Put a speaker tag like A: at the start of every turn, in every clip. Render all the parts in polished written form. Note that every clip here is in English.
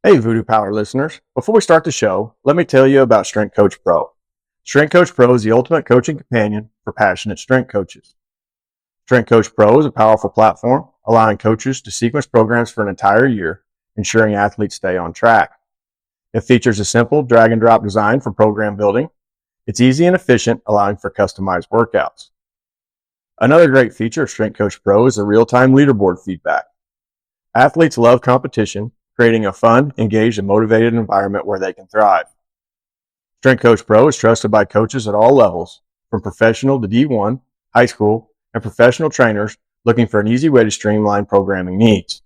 A: Hey, Voodoo Power listeners. Before we start the show, let me tell you about Strength Coach Pro. Strength Coach Pro is the ultimate coaching companion for passionate strength coaches. Strength Coach Pro is a powerful platform allowing coaches to sequence programs for an entire year, ensuring athletes stay on track. It features a simple drag and drop design for program building. It's easy and efficient, allowing for customized workouts. Another great feature of Strength Coach Pro is the real-time leaderboard feedback. Athletes love competition, creating a fun, engaged, and motivated environment where they can thrive. Strength Coach Pro is trusted by coaches at all levels, from professional to D1, high school, and professional trainers looking for an easy way to streamline programming needs.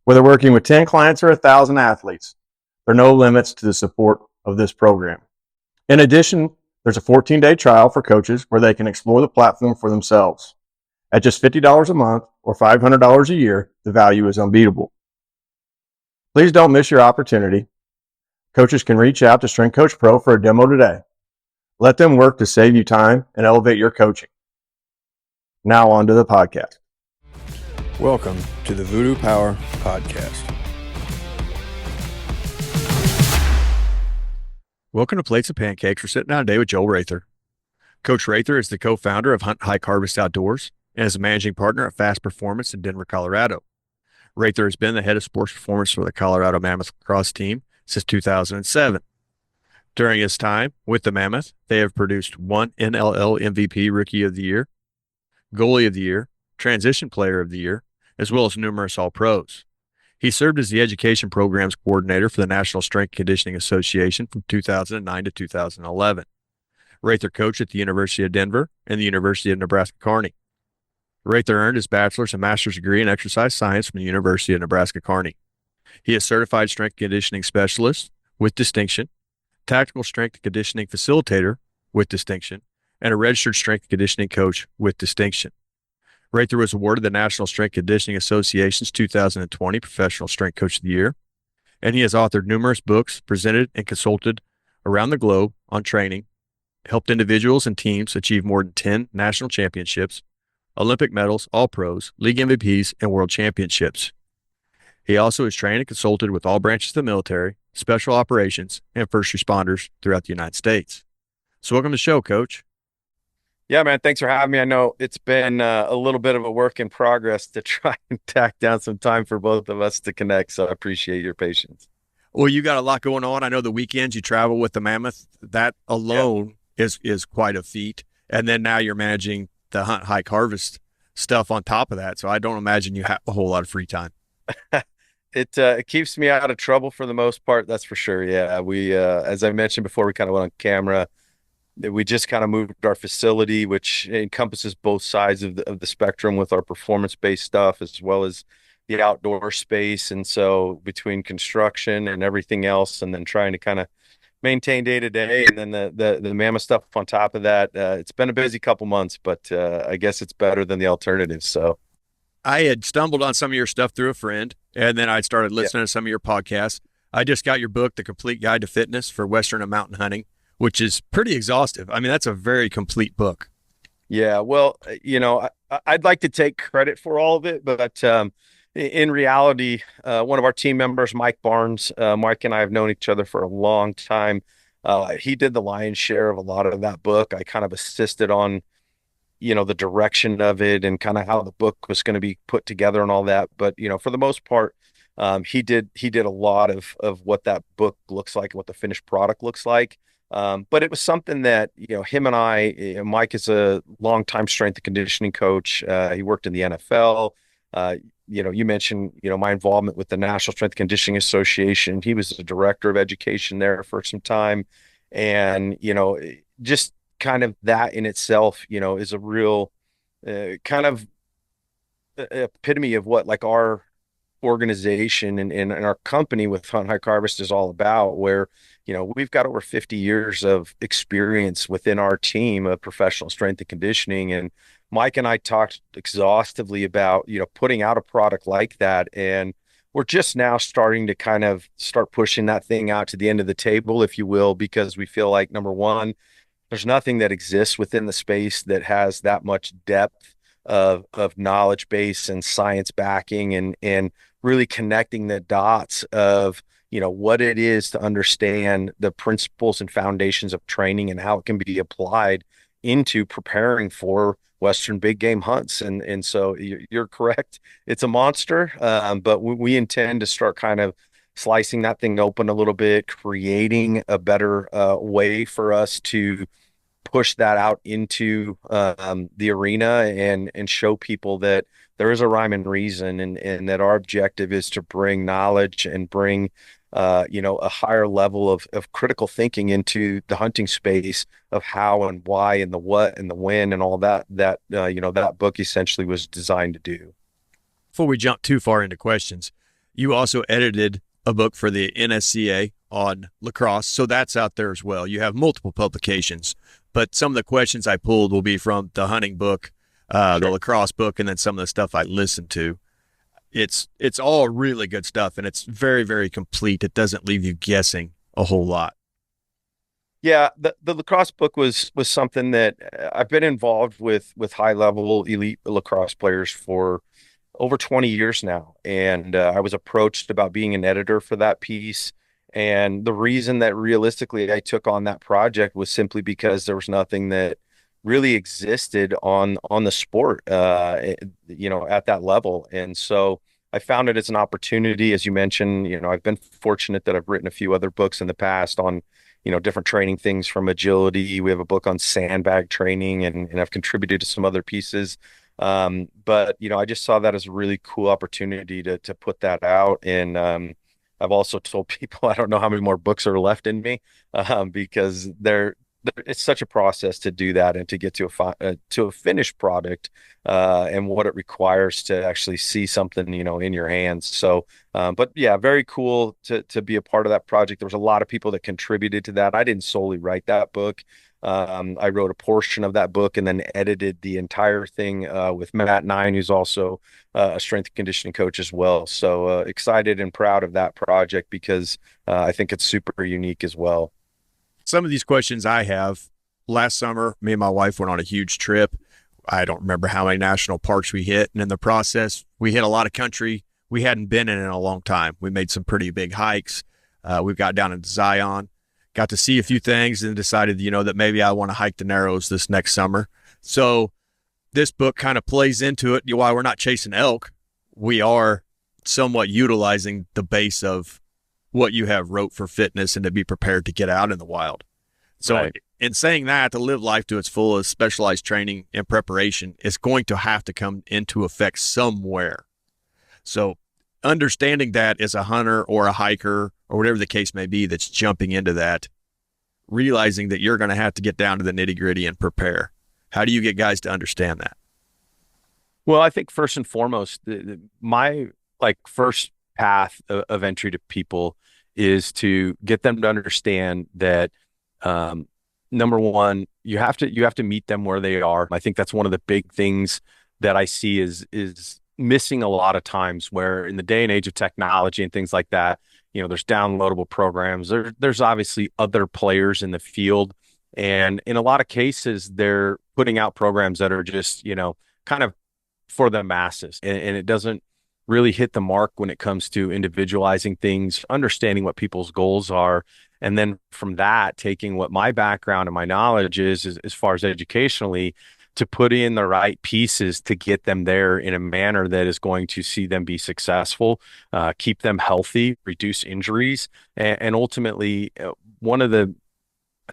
A: Whether working with 10 clients or 1,000 athletes, there are no limits to the support of this program. In addition, there's a 14-day trial for coaches where they can explore the platform for themselves. At just $50 a month or $500 a year, the value is unbeatable. Please don't miss your opportunity. Coaches can reach out to Strength Coach Pro for a demo today. Let them work to save you time and elevate your coaching. Now on to the podcast.
B: Welcome to the Voodoo Power Podcast. Welcome to Plates and Pancakes. We're sitting down today with Joel Raether. Coach Raether is the co-founder of Hunt Hike Harvest Outdoors and is a managing partner at Fast Performance in Denver, Colorado. Raether has been the head of sports performance for the Colorado Mammoth Lacrosse team since 2007. During his time with the Mammoth, they have produced one NLL MVP Rookie of the Year, Goalie of the Year, Transition Player of the Year, as well as numerous All-Pros. He served as the Education Programs Coordinator for the National Strength Conditioning Association from 2009 to 2011. Raether coached at the University of Denver and the University of Nebraska Kearney. Raether earned his bachelor's and master's degree in exercise science from the University of Nebraska Kearney. He is certified strength conditioning specialist with distinction, tactical strength conditioning facilitator with distinction, and a registered strength conditioning coach with distinction. Raether was awarded the National Strength Conditioning Association's 2020 Professional Strength Coach of the Year, and he has authored numerous books, presented and consulted around the globe on training, helped individuals and teams achieve more than 10 national championships, Olympic medals, All-Pros, League MVPs, and World Championships. He also has trained and consulted with all branches of the military, special operations, and first responders throughout the United States. So welcome to the show, Coach.
C: Yeah, man, thanks for having me. I know it's been a little bit of a work in progress to try and tack down some time for both of us to connect, so I appreciate your patience.
B: Well, you got a lot going on. I know the weekends you travel with the Mammoth. That alone is quite a feat. And then now you're managing the Hunt Hike Harvest stuff on top of that. So I don't imagine you have a whole lot of free time.
C: It keeps me out of trouble for the most part. That's for sure. Yeah. We, as I mentioned before, we kind of went on camera. We just kind of moved our facility, which encompasses both sides of the spectrum with our performance-based stuff, as well as the outdoor space. And so between construction and everything else, and then trying to kind of maintain day to day, and then the Mammoth stuff on top of that. It's been a busy couple months, but I guess it's better than the alternative. So
B: I had stumbled on some of your stuff through a friend, and then I started listening to some of your podcasts. I just got your book, The Complete Guide to Fitness for Western and Mountain Hunting, which is pretty exhaustive. I mean, that's a very complete book.
C: Yeah, well, I'd like to take credit for all of it, but in reality, one of our team members, Mike Barnes, Mike and I have known each other for a long time. He did the lion's share of a lot of that book. I kind of assisted on, the direction of it and kind of how the book was going to be put together and all that. But, for the most part, he did a lot of what that book looks like, what the finished product looks like. But it was something that, him and I, Mike is a longtime strength and conditioning coach. He worked in the NFL. You mentioned, my involvement with the National Strength Conditioning Association. He was the director of education there for some time. And, just kind of that in itself, is a real kind of epitome of what like our organization and our company with Hunt Hike Harvest is all about, where, we've got over 50 years of experience within our team of professional strength and conditioning. And Mike and I talked exhaustively about, putting out a product like that. And we're just now starting to kind of start pushing that thing out to the end of the table, if you will, because we feel like, number one, there's nothing that exists within the space that has that much depth of knowledge base and science backing and really connecting the dots of, what it is to understand the principles and foundations of training and how it can be applied into preparing for Western big game hunts. And so you're correct. It's a monster, but we intend to start kind of slicing that thing open a little bit, creating a better way for us to push that out into the arena and show people that there is a rhyme and reason, and that our objective is to bring knowledge and bring a higher level of critical thinking into the hunting space of how and why and the what and the when and all that book essentially was designed to do.
B: Before we jump too far into questions, you also edited a book for the NSCA on lacrosse, so that's out there as well. You have multiple publications, but some of the questions I pulled will be from the hunting book, the lacrosse book, and then some of the stuff I listened to. It's all really good stuff, and it's very, very complete. It doesn't leave you guessing a whole lot.
C: Yeah, the lacrosse book was something that I've been involved with high level elite lacrosse players for over 20 years now. And I was approached about being an editor for that piece. And the reason that realistically I took on that project was simply because there was nothing that really existed on the sport, at that level. And so I found it as an opportunity. As you mentioned, I've been fortunate that I've written a few other books in the past on, different training things from agility. We have a book on sandbag training, and I've contributed to some other pieces. But I just saw that as a really cool opportunity to put that out. And I've also told people I don't know how many more books are left in me, because it's such a process to do that and to get to a finished product, and what it requires to actually see something in your hands. So but yeah, very cool to be a part of that project. There was a lot of people that contributed to that. I didn't solely write that book. I wrote a portion of that book and then edited the entire thing with Matt Nine, who's also a strength and conditioning coach as well. So excited and proud of that project because I think it's super unique as well.
B: Some of these questions I have. Last summer, me and my wife went on a huge trip. I don't remember how many national parks we hit. And in the process, we hit a lot of country we hadn't been in a long time. We made some pretty big hikes. We've got down into Zion, got to see a few things, and decided, that maybe I want to hike the Narrows this next summer. So this book kind of plays into it. While we're not chasing elk, we are somewhat utilizing the base of what you have wrote for fitness and to be prepared to get out in the wild. So right. In saying that, to live life to its fullest, specialized training and preparation is going to have to come into effect somewhere. So understanding that as a hunter or a hiker or whatever the case may be that's jumping into that, realizing that you're going to have to get down to the nitty gritty and prepare. How do you get guys to understand that?
C: Well, I think first and foremost, my first path of entry to people is to get them to understand that number one, you have to meet them where they are. I think that's one of the big things that I see is missing a lot of times, where in the day and age of technology and things like that, there's downloadable programs. There's obviously other players in the field, and in a lot of cases, they're putting out programs that are just kind of for the masses, and it doesn't really hit the mark when it comes to individualizing things, understanding what people's goals are. And then from that, taking what my background and my knowledge is as far as educationally, to put in the right pieces to get them there in a manner that is going to see them be successful, keep them healthy, reduce injuries. And ultimately, one of the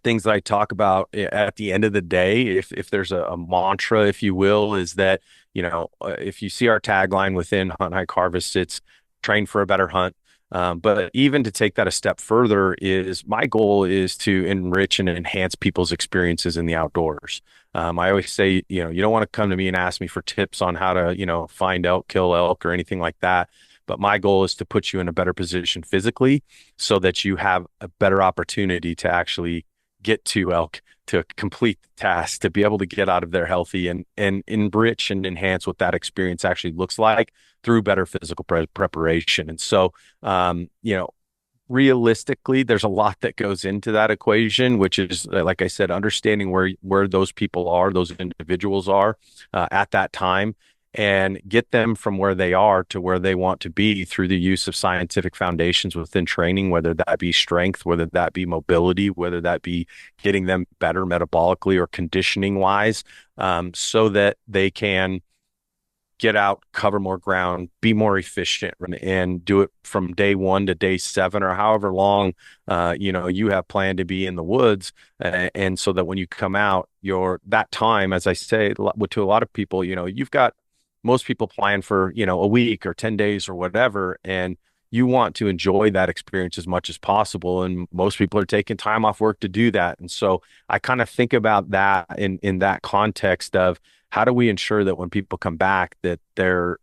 C: things that I talk about at the end of the day, if there's a mantra, if you will, is that, if you see our tagline within Hunt, Hike, Harvest, it's train for a better hunt. But even to take that a step further, is my goal is to enrich and enhance people's experiences in the outdoors. I always say, you don't want to come to me and ask me for tips on how to, find elk, kill elk, or anything like that. But my goal is to put you in a better position physically so that you have a better opportunity to actually get to elk, to complete the task, to be able to get out of there healthy and enrich and enhance what that experience actually looks like through better physical preparation. And so, realistically, there's a lot that goes into that equation, which is, like I said, understanding where those people are, those individuals are at that time, and get them from where they are to where they want to be through the use of scientific foundations within training, whether that be strength, whether that be mobility, whether that be getting them better metabolically or conditioning wise, so that they can get out, cover more ground, be more efficient, and do it from day 1 to day 7 or however long you have planned to be in the woods, and so that when you come out, that time, as I say to a lot of people, you've got most people plan for a week or 10 days or whatever, and you want to enjoy that experience as much as possible, and most people are taking time off work to do that. And so I kind of think about that in that context of how do we ensure that when people come back that their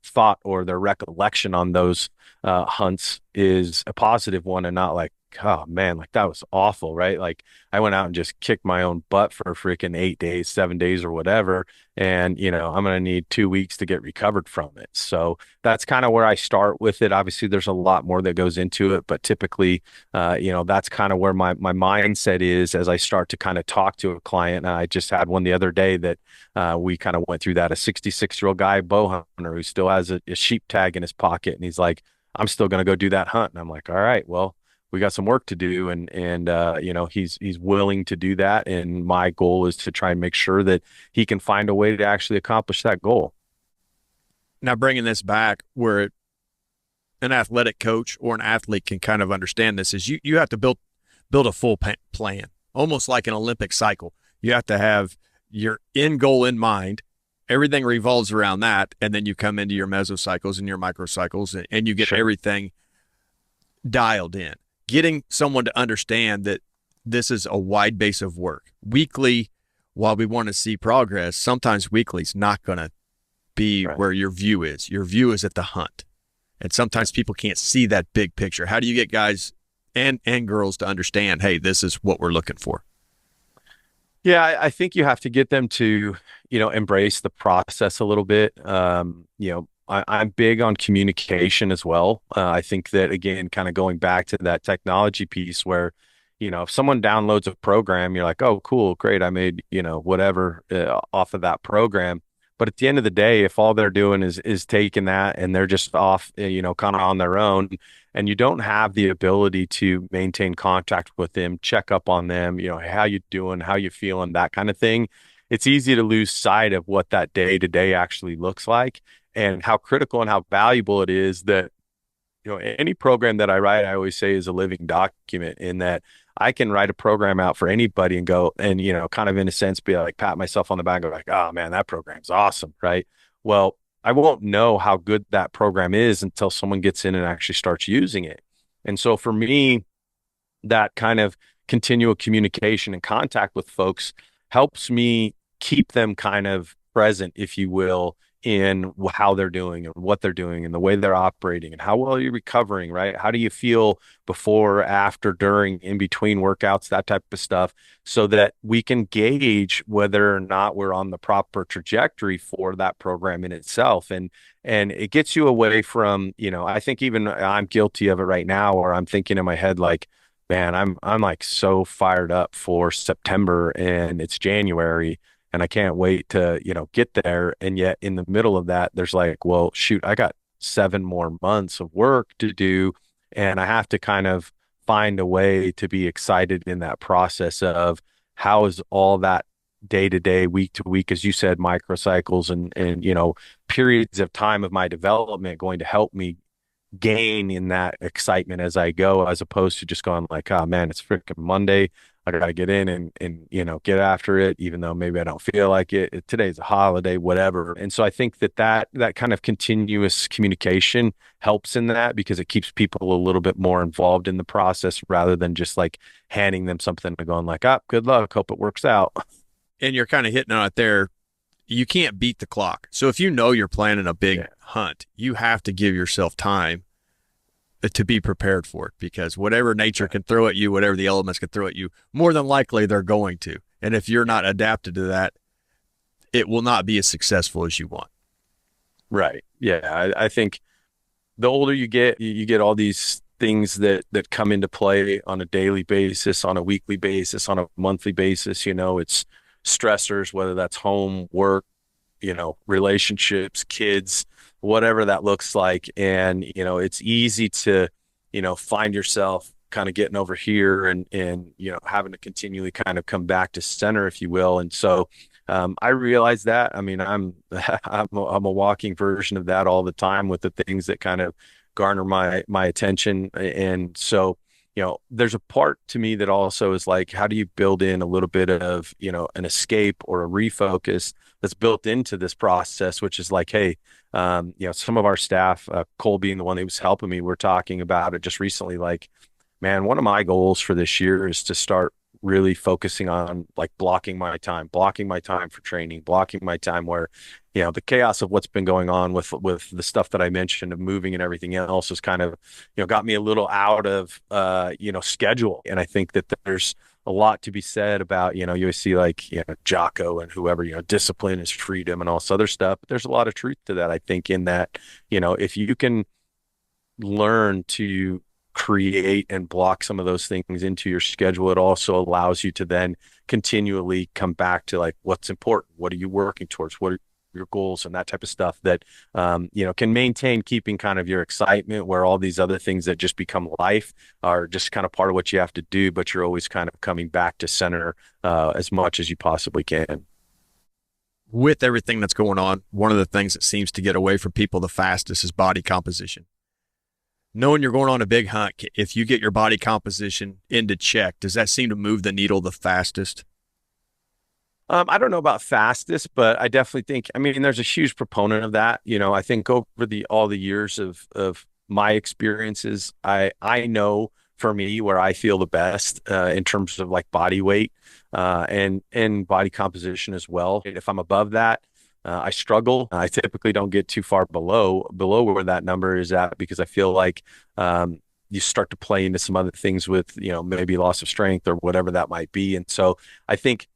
C: thought or their recollection on those hunts is a positive one, and not like, oh man, like that was awful, right? Like I went out and just kicked my own butt for freaking 8 days, 7 days or whatever, and I'm going to need 2 weeks to get recovered from it. So that's kind of where I start with it. Obviously there's a lot more that goes into it, but typically that's kind of where my mindset is as I start to kind of talk to a client. And I just had one the other day that we kind of went through that, a 66-year-old guy bow hunter who still has a sheep tag in his pocket, and he's like, I'm still going to go do that hunt. And I'm like, all right, well, we got some work to do, and he's willing to do that, and my goal is to try and make sure that he can find a way to actually accomplish that goal.
B: Now, bringing this back where an athletic coach or an athlete can kind of understand this is you have to build a full plan, almost like an Olympic cycle. You have to have your end goal in mind. Everything revolves around that, and then you come into your mesocycles and your microcycles, and you get everything dialed in. Getting someone to understand that this is a wide base of work. Weekly, while we want to see progress, sometimes weekly is not going to be where your view is. Your view is at the hunt. And sometimes people can't see that big picture. How do you get guys and girls to understand, hey, this is what we're looking for?
C: Yeah, I think you have to get them to, embrace the process a little bit. I'm big on communication as well. I think that, again, kind of going back to that technology piece where, if someone downloads a program, you're like, oh, cool, great, I made, whatever off of that program. But at the end of the day, if all they're doing is taking that and they're just off, kind of on their own, and you don't have the ability to maintain contact with them, check up on them, how you doing, how you feeling, that kind of thing, it's easy to lose sight of what that day-to-day actually looks like, and how critical and how valuable it is that, any program that I write, I always say is a living document, in that I can write a program out for anybody and go and, kind of in a sense, be like, pat myself on the back and go like, oh man, that program's awesome. Right. Well, I won't know how good that program is until someone gets in and actually starts using it. And so for me, that kind of continual communication and contact with folks helps me keep them kind of present, if you will, in how they're doing and what they're doing and the way they're operating and how well you're recovering, right? How do you feel before, after, during, in between workouts, that type of stuff, so that we can gauge whether or not we're on the proper trajectory for that program in itself. And it gets you away from, I think even I'm guilty of it right now, where I'm thinking in my head, like, man, I'm like so fired up for September and it's January, and I can't wait to, get there. And yet in the middle of that, there's like, well, shoot, I got 7 more months of work to do. And I have to kind of find a way to be excited in that process of how is all that day to day, week to week, as you said, microcycles and periods of time of my development going to help me gain in that excitement as I go, as opposed to just going like, oh man, it's freaking Monday, I gotta get in and get after it, even though maybe I don't feel like it. Today's a holiday, whatever. And so I think that kind of continuous communication helps in that, because it keeps people a little bit more involved in the process, rather than just like handing them something and going like, ah, good luck, hope it works out.
B: And you're kind of hitting on it there. You can't beat the clock. So if you're planning a big hunt, you have to give yourself time to be prepared for it, because whatever nature can throw at you, whatever the elements can throw at you, more than likely they're going to. And if you're not adapted to that, it will not be as successful as you want.
C: Right. Yeah. I think the older you get all these things that come into play on a daily basis, on a weekly basis, on a monthly basis. It's stressors, whether that's home, work, relationships, kids, whatever that looks like. And, it's easy to, find yourself kind of getting over here and, having to continually kind of come back to center, if you will. And so, I realize that. I mean, I'm a walking version of that all the time with the things that kind of garner my attention. And so, there's a part to me that also is like, how do you build in a little bit of, an escape or a refocus that's built into this process, which is like, hey, some of our staff, Cole being the one that was helping me, we're talking about it just recently, like, man, one of my goals for this year is to start really focusing on like blocking my time for training, blocking my time where, the chaos of what's been going on with the stuff that I mentioned of moving and everything else has kind of, got me a little out of, schedule. And I think that there's a lot to be said about, you see like, Jocko and whoever, discipline is freedom and all this other stuff. But there's a lot of truth to that. I think in that, if you can learn to create and block some of those things into your schedule, it also allows you to then continually come back to like, what's important? What are you working towards? What are your goals and that type of stuff that, can maintain keeping kind of your excitement, where all these other things that just become life are just kind of part of what you have to do, but you're always kind of coming back to center, as much as you possibly can.
B: With everything that's going on, one of the things that seems to get away from people the fastest is body composition. Knowing you're going on a big hunt, if you get your body composition into check, does that seem to move the needle the fastest?
C: I don't know about fastest, but I definitely think, I mean, there's a huge proponent of that. I think over all the years of my experiences, I know for me where I feel the best, in terms of like body weight, and body composition as well. If I'm above that, I struggle. I typically don't get too far below where that number is at, because I feel like, you start to play into some other things with, maybe loss of strength or whatever that might be. And so I think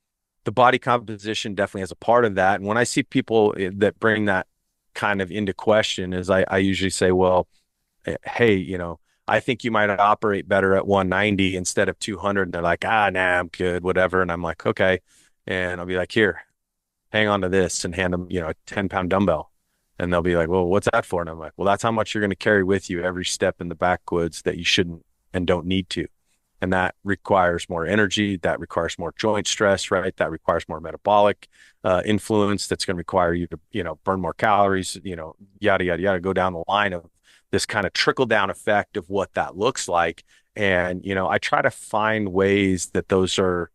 C: the body composition definitely has a part of that. And when I see people that bring that kind of into question, is I usually say, well, hey, I think you might operate better at 190 instead of 200. And they're like, nah, I'm good, whatever. And I'm like, okay. And I'll be like, here, hang on to this, and hand them, a 10-pound dumbbell. And they'll be like, well, what's that for? And I'm like, well, that's how much you're going to carry with you every step in the backwoods that you shouldn't and don't need to. And that requires more energy. That requires more joint stress, right? That requires more metabolic influence. That's going to require you to, burn more calories, yada, yada, yada, go down the line of this kind of trickle down effect of what that looks like. And, I try to find ways that those are,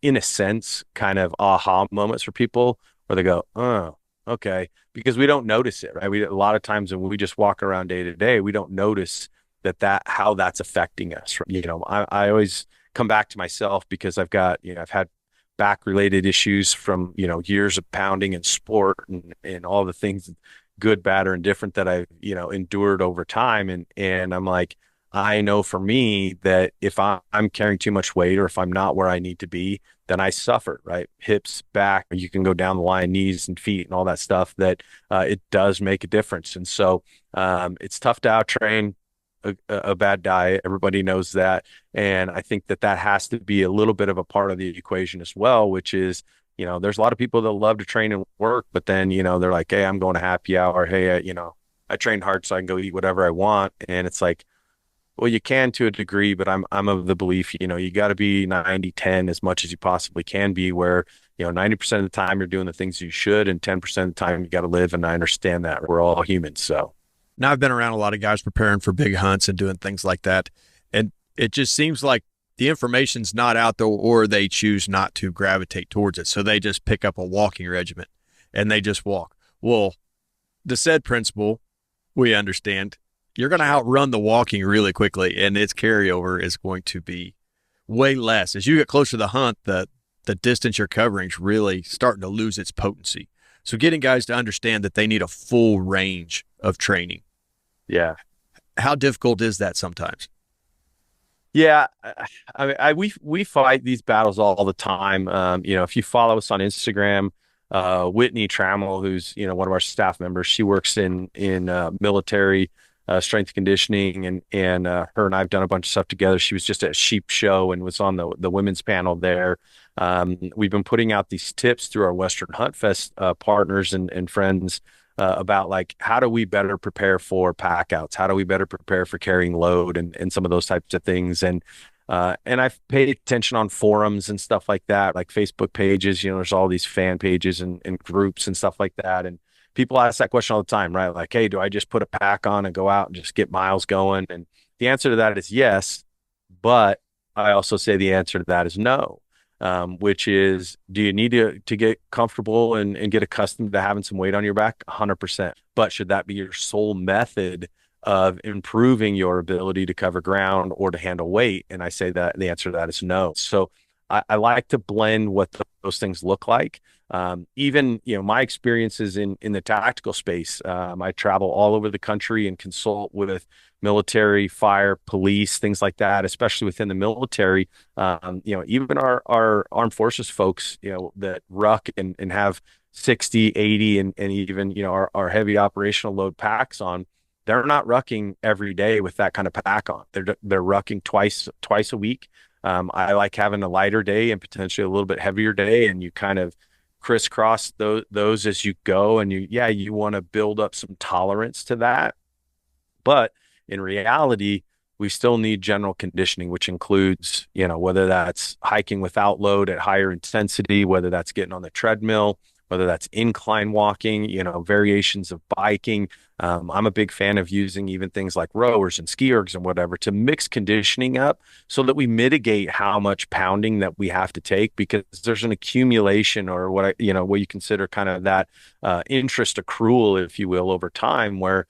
C: in a sense, kind of aha moments for people where they go, oh, okay, because we don't notice it, right? A lot of times when we just walk around day to day, we don't notice how that's affecting us. I always come back to myself, because I've got, I've had back related issues from, years of pounding in sport and all the things, good, bad, or indifferent, that I've, endured over time. And I'm like, I know for me that if I'm carrying too much weight, or if I'm not where I need to be, then I suffer, right? Hips, back, you can go down the line, knees and feet and all that stuff, that it does make a difference. And so it's tough to out train a bad diet. Everybody knows that. And I think that has to be a little bit of a part of the equation as well, which is, there's a lot of people that love to train and work, but then, they're like, hey, I'm going to happy hour. Hey, I trained hard so I can go eat whatever I want. And it's like, well, you can to a degree, but I'm of the belief, you got to be 90-10 as much as you possibly can be, where, 90% of the time you're doing the things you should, and 10% of the time you got to live. And I understand that we're all humans. So
B: now, I've been around a lot of guys preparing for big hunts and doing things like that. And it just seems like the information's not out there, or they choose not to gravitate towards it. So they just pick up a walking regimen and they just walk. Well, the said principle, we understand, you're going to outrun the walking really quickly, and its carryover is going to be way less. As you get closer to the hunt, the distance you're covering is really starting to lose its potency. So getting guys to understand that they need a full range of training.
C: Yeah.
B: How difficult is that sometimes?
C: Yeah, I mean, we fight these battles all the time. If you follow us on Instagram, Whitney Trammell, who's one of our staff members, she works in military strength conditioning, and her and I've done a bunch of stuff together. She was just at Sheep Show and was on the women's panel there. We've been putting out these tips through our Western Hunt Fest partners and friends about like how do we better prepare for pack outs? How do we better prepare for carrying load and some of those types of things? And I've paid attention on forums and stuff like that, like Facebook pages. There's all these fan pages and groups and stuff like that. And people ask that question all the time, right? Like, hey, do I just put a pack on and go out and just get miles going? And the answer to that is yes. But I also say the answer to that is no, which is, do you need to get comfortable and get accustomed to having some weight on your back? 100%. But should that be your sole method of improving your ability to cover ground or to handle weight? And I say that the answer to that is no. So I like to blend what those things look like. Even, my experiences in the tactical space, I travel all over the country and consult with military, fire, police, things like that, especially within the military. Even our armed forces folks, that ruck and have 60, 80, and even, our heavy operational load packs on. They're not rucking every day with that kind of pack on. They're rucking twice a week. I like having a lighter day and potentially a little bit heavier day, and you kind of crisscross those as you go. And you want to build up some tolerance to that. But in reality, we still need general conditioning, which includes, whether that's hiking without load at higher intensity, whether that's getting on the treadmill, whether that's incline walking, variations of biking. I'm a big fan of using even things like rowers and ski ergs and whatever to mix conditioning up so that we mitigate how much pounding that we have to take, because there's an accumulation, or what you consider kind of that interest accrual, if you will, over time, where,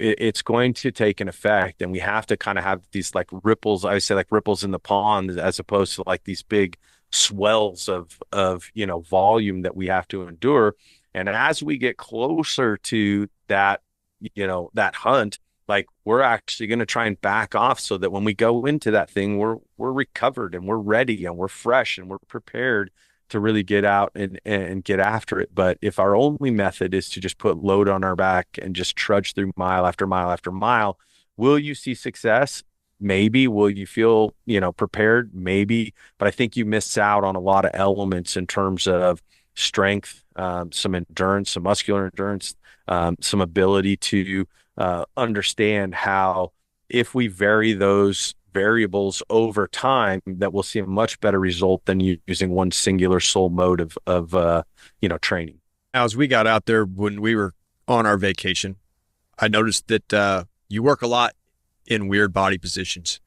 C: it's going to take an effect, and we have to kind of have these like ripples. I say like ripples in the pond, as opposed to like these big swells of volume that we have to endure. And as we get closer to that, that hunt, like we're actually going to try and back off so that when we go into that thing, we're recovered and we're ready and we're fresh and we're prepared to really get out and get after it. But if our only method is to just put load on our back and just trudge through mile after mile after mile, will you see success? Maybe. Will you feel, prepared? Maybe. But I think you miss out on a lot of elements in terms of strength, some endurance, some muscular endurance, some ability to understand how, if we vary those variables over time, that we'll see a much better result than using one singular sole mode of training.
B: Now, as we got out there when we were on our vacation, I noticed that you work a lot in weird body positions.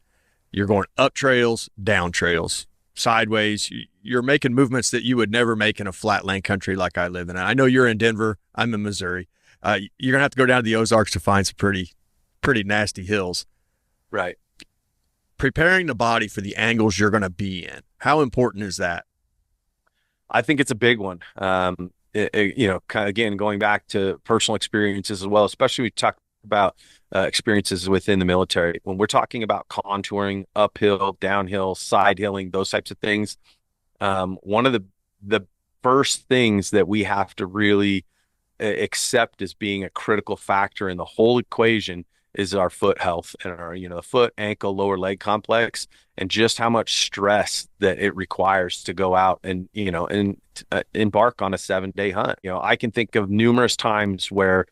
B: You're going up trails, down trails, sideways. You're making movements that you would never make in a flatland country like I live in. I know you're in Denver. I'm in Missouri. You're gonna have to go down to the Ozarks to find some pretty nasty hills.
C: Right.
B: Preparing the body for the angles you're going to be in. How important is that?
C: I think it's a big one. Kind of again, going back to personal experiences as well, especially we talk about experiences within the military. When we're talking about contouring, uphill, downhill, side hilling, those types of things, one of the first things that we have to really accept as being a critical factor in the whole equation is our foot health and our, the foot, ankle, lower leg complex, and just how much stress that it requires to go out and, embark on a 7-day hunt. I can think of numerous times where,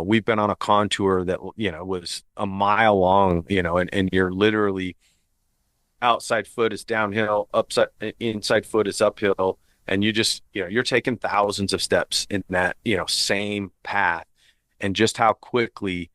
C: we've been on a contour that, was a mile long, and you're literally outside foot is downhill, inside foot is uphill. And you just, you're taking thousands of steps in that, same path, and just how quickly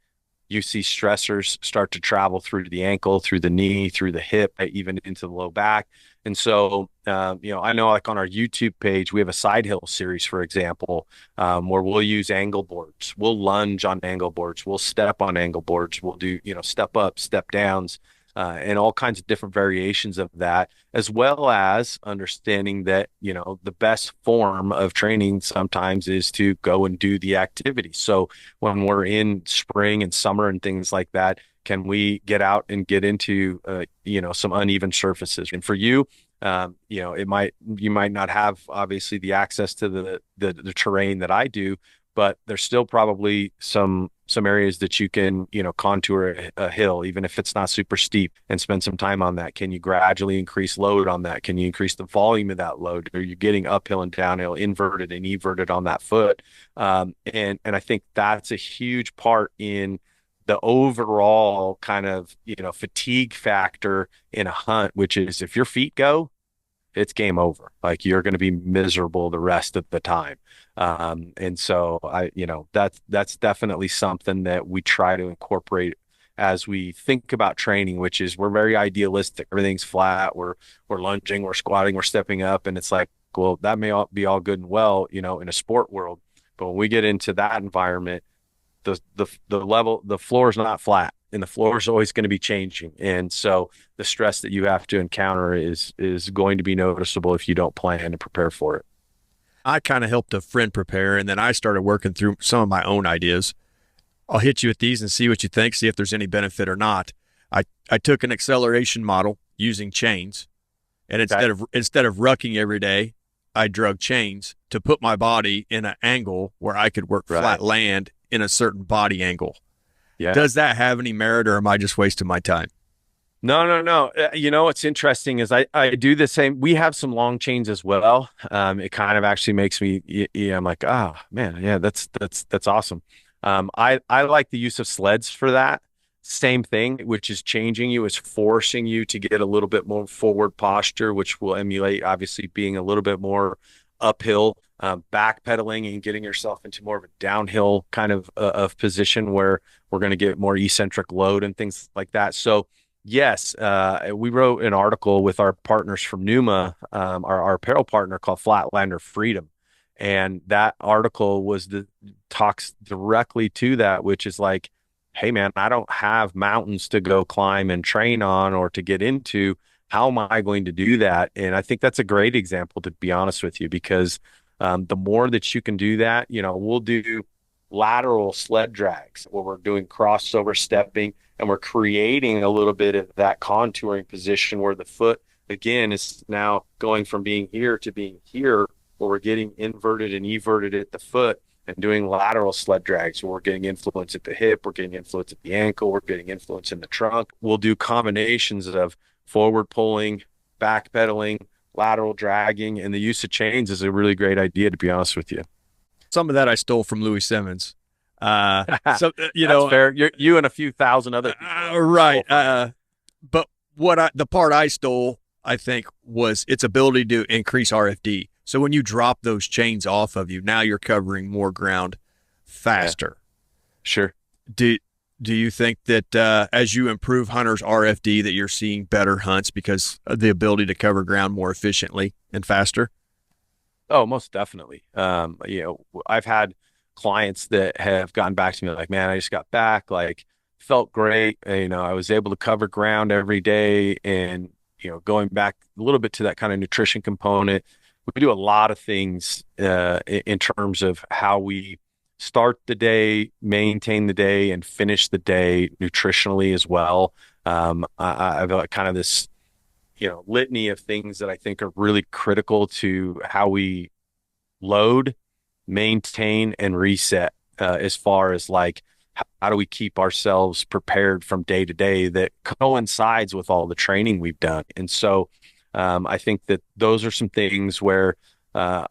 C: you see stressors start to travel through the ankle, through the knee, through the hip, even into the low back. And so, I know like on our YouTube page, we have a side hill series, for example, where we'll use angle boards. We'll lunge on angle boards. We'll step on angle boards. We'll do, step up, step downs, and all kinds of different variations of that, as well as understanding that, the best form of training sometimes is to go and do the activity. So when we're in spring and summer and things like that, can we get out and get into, some uneven surfaces? And for you, you might not have obviously the access to the terrain that I do, but there's still probably some some areas that you can, contour a hill, even if it's not super steep, and spend some time on that? Can you gradually increase load on that? Can you increase the volume of that load? Are you getting uphill and downhill, inverted and everted on that foot? And I think that's a huge part in the overall kind of, fatigue factor in a hunt, which is if your feet go, it's game over. Like, you're going to be miserable the rest of the time. And so that's definitely something that we try to incorporate as we think about training, which is we're very idealistic. Everything's flat. We're lunging, we're squatting, we're stepping up. And it's like, well, that may all be all good and well, in a sport world. But when we get into that environment, the floor is not flat, and the floor is always going to be changing. And so the stress that you have to encounter is going to be noticeable if you don't plan and prepare for it.
B: I kind of helped a friend prepare, and then I started working through some of my own ideas. I'll hit you with these and see what you think, see if there's any benefit or not. I took an acceleration model using chains, and instead of rucking every day, I drug chains to put my body in an angle where I could work flat land in a certain body angle.
C: Yeah.
B: Does that have any merit, or am I just wasting my time?
C: No. What's interesting is I do the same. We have some long chains as well. It kind of actually makes me, I'm like, oh man, yeah, that's awesome. I like the use of sleds for that. Same thing, which is changing you, is forcing you to get a little bit more forward posture, which will emulate obviously being a little bit more uphill, backpedaling and getting yourself into more of a downhill kind of position where we're going to get more eccentric load and things like that. So yes, we wrote an article with our partners from Numa, our apparel partner, called Flatlander Freedom. And that article talks directly to that, which is like, hey man, I don't have mountains to go climb and train on or to get into. How am I going to do that? And I think that's a great example, to be honest with you, because the more that you can do that, we'll do lateral sled drags where we're doing crossover stepping, and we're creating a little bit of that contouring position where the foot, again, is now going from being here to being here, where we're getting inverted and everted at the foot, and doing lateral sled drags where we're getting influence at the hip, we're getting influence at the ankle, we're getting influence in the trunk. We'll do combinations of forward pulling, back pedaling, lateral dragging, and the use of chains is a really great idea, to be honest with you.
B: Some of that I stole from Louis Simmons. So
C: That's fair. You and a few thousand other people.
B: Right. But the part I stole, I think, was its ability to increase RFD. So when you drop those chains off of you, now you're covering more ground faster.
C: Yeah. Sure.
B: Do you think that as you improve hunters' RFD, that you're seeing better hunts because of the ability to cover ground more efficiently and faster?
C: Oh, most definitely. I've had clients that have gotten back to me like, man, I just got back, like, felt great. I was able to cover ground every day, and, going back a little bit to that kind of nutrition component, we do a lot of things in terms of how we start the day, maintain the day, and finish the day nutritionally as well. I've got kind of this, litany of things that I think are really critical to how we load, maintain, and reset, as far as like, how do we keep ourselves prepared from day to day that coincides with all the training we've done. And so I think that those are some things where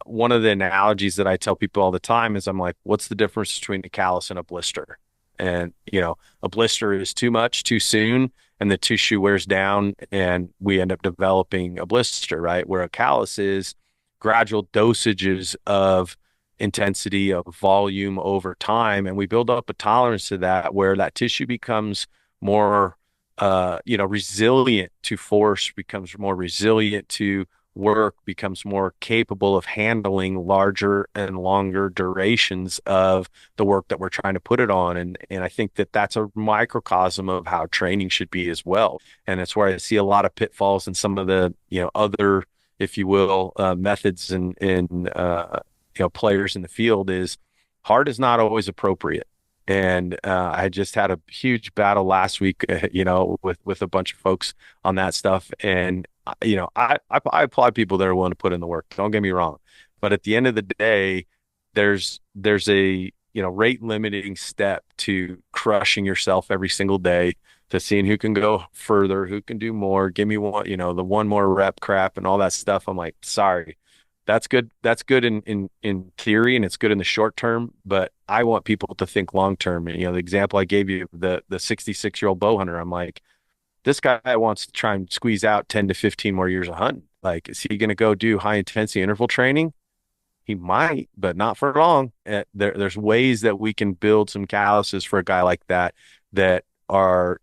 C: one of the analogies that I tell people all the time is, I'm like, what's the difference between a callus and a blister? And, a blister is too much too soon, and the tissue wears down, and we end up developing a blister, right? Where a callus is gradual dosages of intensity, of volume over time, and we build up a tolerance to that, where that tissue becomes more resilient to force, becomes more resilient to work, becomes more capable of handling larger and longer durations of the work that we're trying to put it on. And I think that that's a microcosm of how training should be as well. And that's where I see a lot of pitfalls in some of the, other, if you will, methods and players in the field, is hard is not always appropriate. And I just had a huge battle last week, with a bunch of folks on that stuff. And, I applaud people that are willing to put in the work. Don't get me wrong. But at the end of the day, there's a, rate limiting step to crushing yourself every single day, to seeing who can go further, who can do more. Give me one, the one more rep crap and all that stuff. I'm like, sorry, that's good. That's good in theory, and it's good in the short term, but I want people to think long term. And, the example I gave you, the 66-year-old bow hunter, I'm like, this guy wants to try and squeeze out 10 to 15 more years of hunting. Like, is he going to go do high intensity interval training? He might, but not for long. There's ways that we can build some calluses for a guy like that are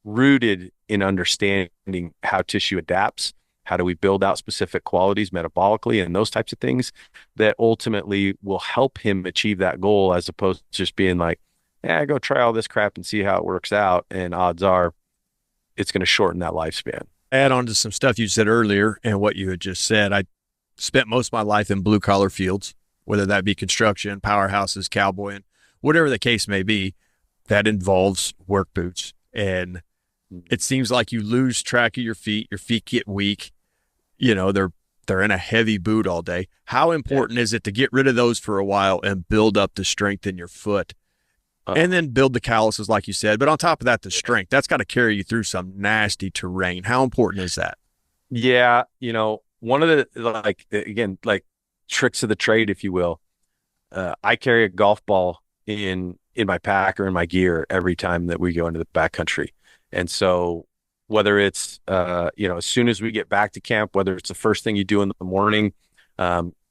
C: rooted in understanding how tissue adapts. How do we build out specific qualities metabolically and those types of things that ultimately will help him achieve that goal, as opposed to just being like, yeah, go try all this crap and see how it works out. And odds are it's going to shorten that lifespan.
B: Add on to some stuff you said earlier and what you had just said. I spent most of my life in blue collar fields, whether that be construction, powerhouses, cowboying, whatever the case may be, that involves work boots. And it seems like you lose track of your feet get weak. They're in a heavy boot all day. How important is it to get rid of those for a while and build up the strength in your foot? And then build the calluses, like you said. But on top of that, the strength, that's got to carry you through some nasty terrain. How important is that?
C: Yeah. One of the, tricks of the trade, if you will, I carry a golf ball in my pack or in my gear every time that we go into the backcountry. And so whether it's, as soon as we get back to camp, whether it's the first thing you do in the morning,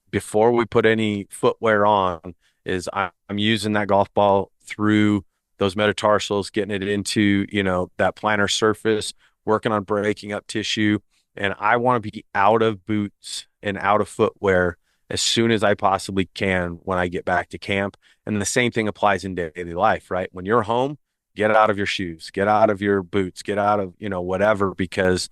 C: before we put any footwear on, is I'm using that golf ball through those metatarsals, getting it into, that plantar surface, working on breaking up tissue. And I want to be out of boots and out of footwear as soon as I possibly can when I get back to camp. And the same thing applies in daily life, right? When you're home, get out of your shoes, get out of your boots, get out of, whatever, because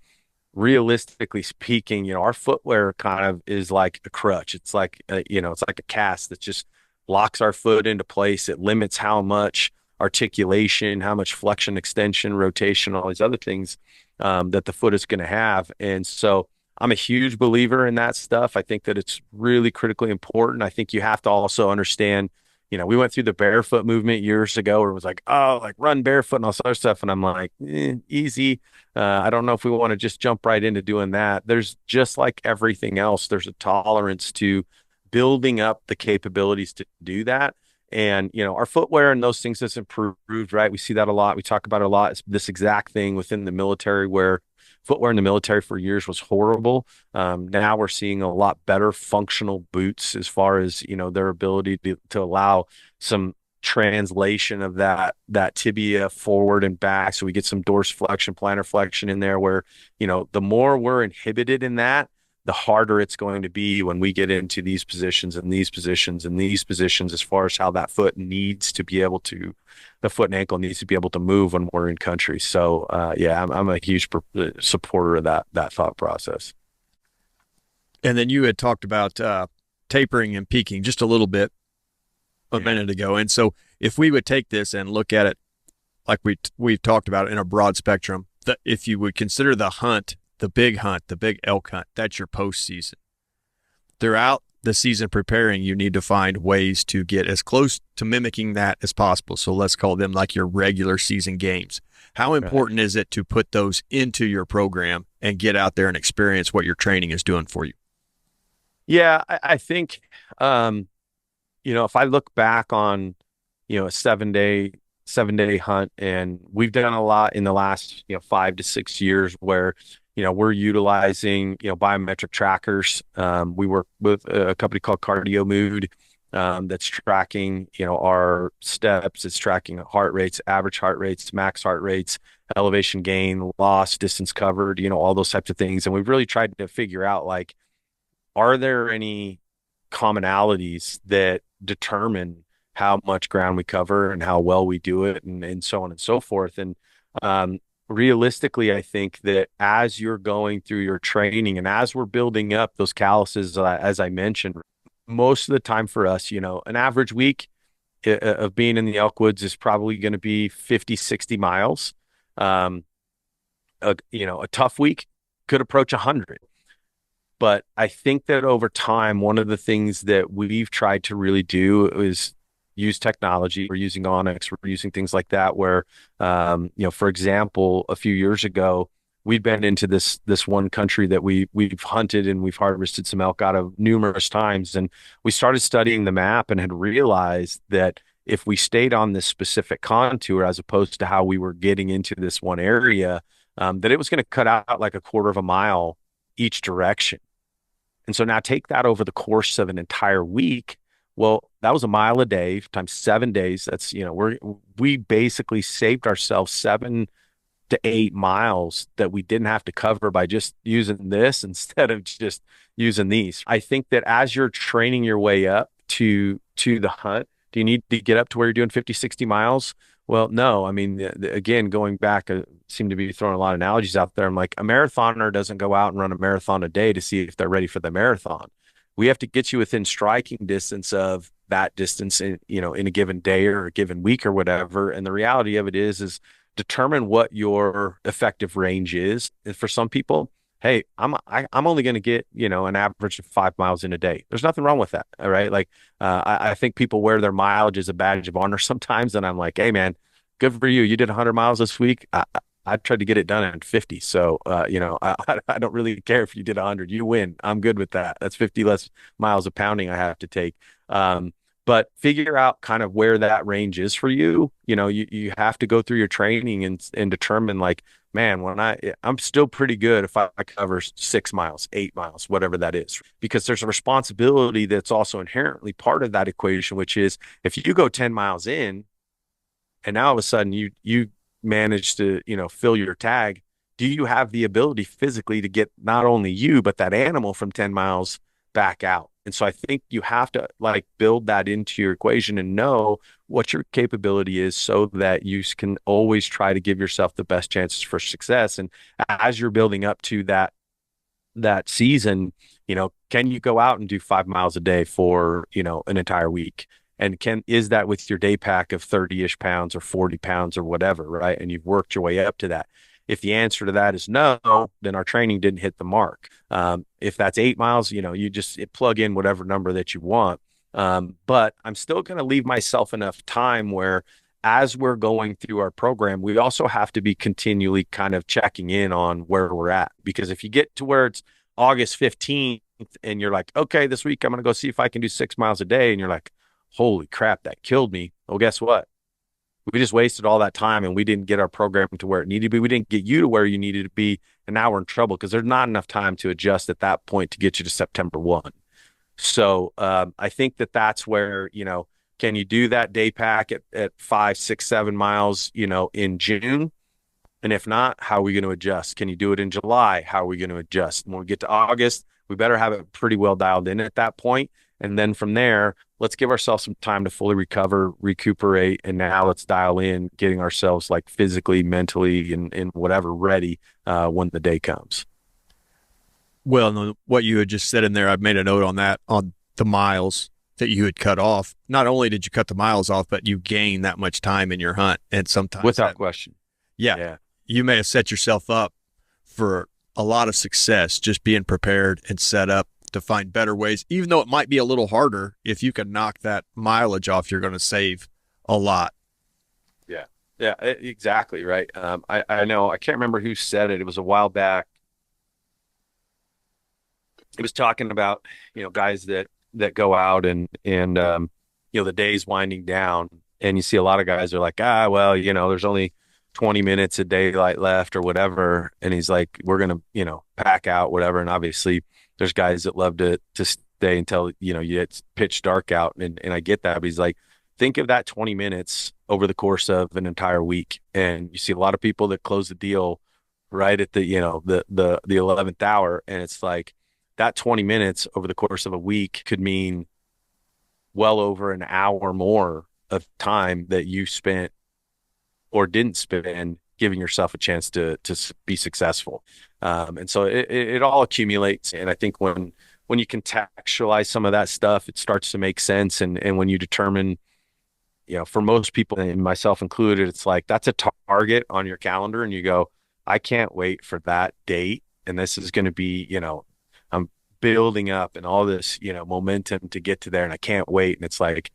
C: realistically speaking, our footwear kind of is like a crutch. It's like, it's like a cast that just locks our foot into place. It limits how much articulation, how much flexion, extension, rotation, all these other things that the foot is going to have. And so I'm a huge believer in that stuff. I think that it's really critically important. I think you have to also understand, we went through the barefoot movement years ago where it was like, oh, like run barefoot and all this other stuff. And I'm like, easy. I don't know if we want to just jump right into doing that. There's, just like everything else, there's a tolerance to building up the capabilities to do that. And, our footwear and those things has improved, right? We see that a lot. We talk about it a lot. It's this exact thing within the military, where footwear in the military for years was horrible. Now we're seeing a lot better functional boots as far as, their ability to allow some translation of that tibia forward and back. So we get some dorsiflexion, plantar flexion in there, where, the more we're inhibited in that, the harder it's going to be when we get into these positions and these positions and these positions, as far as how that foot needs to be able to, the foot and ankle needs to be able to move when we're in country. So, I'm a huge supporter of that thought process.
B: And then you had talked about tapering and peaking just a little bit a minute ago. And so if we would take this and look at it like we've talked about it in a broad spectrum, that if you would consider the big elk hunt, that's your postseason. Throughout the season preparing, you need to find ways to get as close to mimicking that as possible. So let's call them like your regular season games. How important is it to put those into your program and get out there and experience what your training is doing for you?
C: Yeah, I think, if I look back on, a seven-day hunt, and we've done a lot in the last, 5 to 6 years where, we're utilizing, biometric trackers. We work with a company called Cardio Mood that's tracking, our steps. It's tracking heart rates, average heart rates, max heart rates, elevation gain, loss, distance covered, all those types of things. And we've really tried to figure out, like, are there any commonalities that determine how much ground we cover and how well we do it, and so on and so forth. And realistically, I think that as you're going through your training and as we're building up those calluses, as I mentioned, most of the time for us, an average week of being in the elk woods is probably going to be 50, 60 miles. A tough week could approach 100. But I think that over time, one of the things that we've tried to really do is use technology. We're using Onyx. We're using things like that where, for example, a few years ago, we'd been into this one country that we've hunted and we've harvested some elk out of numerous times. And we started studying the map and had realized that if we stayed on this specific contour as opposed to how we were getting into this one area, that it was going to cut out like a quarter of a mile each direction. And so now take that over the course of an entire week. Well, that was a mile a day times 7 days. That's, we basically saved ourselves 7 to 8 miles that we didn't have to cover by just using this instead of just using these. I think that as you're training your way up to the hunt, do you need to get up to where you're doing 50, 60 miles? Well, no. I mean, again, going back, seem to be throwing a lot of analogies out there. I'm like, a marathoner doesn't go out and run a marathon a day to see if they're ready for the marathon. We have to get you within striking distance of that distance in a given day or a given week or whatever. And the reality of it is determine what your effective range is. And for some people, hey, I'm only going to get, an average of 5 miles in a day. There's nothing wrong with that. All right. Like, I think people wear their mileage as a badge of honor sometimes. And I'm like, hey man, good for you. You did 100 miles this week. I tried to get it done in 50. So, I don't really care if you did 100, you win. I'm good with that. That's 50 less miles of pounding I have to take. But figure out kind of where that range is for you. You have to go through your training and determine like, man, I'm still pretty good if I cover 6 miles, 8 miles, whatever that is, because there's a responsibility that's also inherently part of that equation, which is if you go 10 miles in and now all of a sudden you manage to, fill your tag, do you have the ability physically to get not only you, but that animal from 10 miles back out? And so I think you have to like build that into your equation and know what your capability is so that you can always try to give yourself the best chances for success. And as you're building up to that season, can you go out and do 5 miles a day for, an entire week? And is that with your day pack of 30-ish pounds or 40 pounds or whatever, right? And you've worked your way up to that. If the answer to that is no, then our training didn't hit the mark. If that's 8 miles, you just plug in whatever number that you want. But I'm still going to leave myself enough time where as we're going through our program, we also have to be continually kind of checking in on where we're at. Because if you get to where it's August 15th and you're like, okay, this week I'm going to go see if I can do 6 miles a day. And you're like, holy crap, that killed me. Well, guess what? We just wasted all that time and we didn't get our program to where it needed to be. We didn't get you to where you needed to be. And now we're in trouble because there's not enough time to adjust at that point to get you to September 1. So I think that's where, can you do that day pack at 5, 6, 7 miles, in June? And if not, how are we going to adjust? Can you do it in July? How are we going to adjust? When we get to August, we better have it pretty well dialed in at that point. And then from there, let's give ourselves some time to fully recover, recuperate, and now let's dial in getting ourselves like physically, mentally, and whatever ready when the day comes.
B: Well, what you had just said in there, I've made a note on that, on the miles that you had cut off. Not only did you cut the miles off, but you gained that much time in your hunt. And sometimes
C: without question.
B: Yeah. You may have set yourself up for a lot of success, just being prepared and set up to find better ways, even though it might be a little harder. If you can knock that mileage off, you're going to save a lot.
C: Yeah, exactly. Right. I know, I can't remember who said it. It was a while back. It was talking about, guys that go out and the day's winding down and you see a lot of guys are like, well, there's only 20 minutes of daylight left or whatever. And he's like, we're going to, pack out, whatever. And obviously there's guys that love to stay until, it's pitch dark out. And I get that, but he's like, think of that 20 minutes over the course of an entire week. And you see a lot of people that close the deal right at the 11th hour. And it's like that 20 minutes over the course of a week could mean well over an hour more of time that you spent or didn't spend giving yourself a chance to be successful. And so it all accumulates. And I think when you contextualize some of that stuff, it starts to make sense. And when you determine, for most people, and myself included, it's like, that's a target on your calendar and you go, I can't wait for that date. And this is going to be, I'm building up and all this, momentum to get to there and I can't wait. And it's like,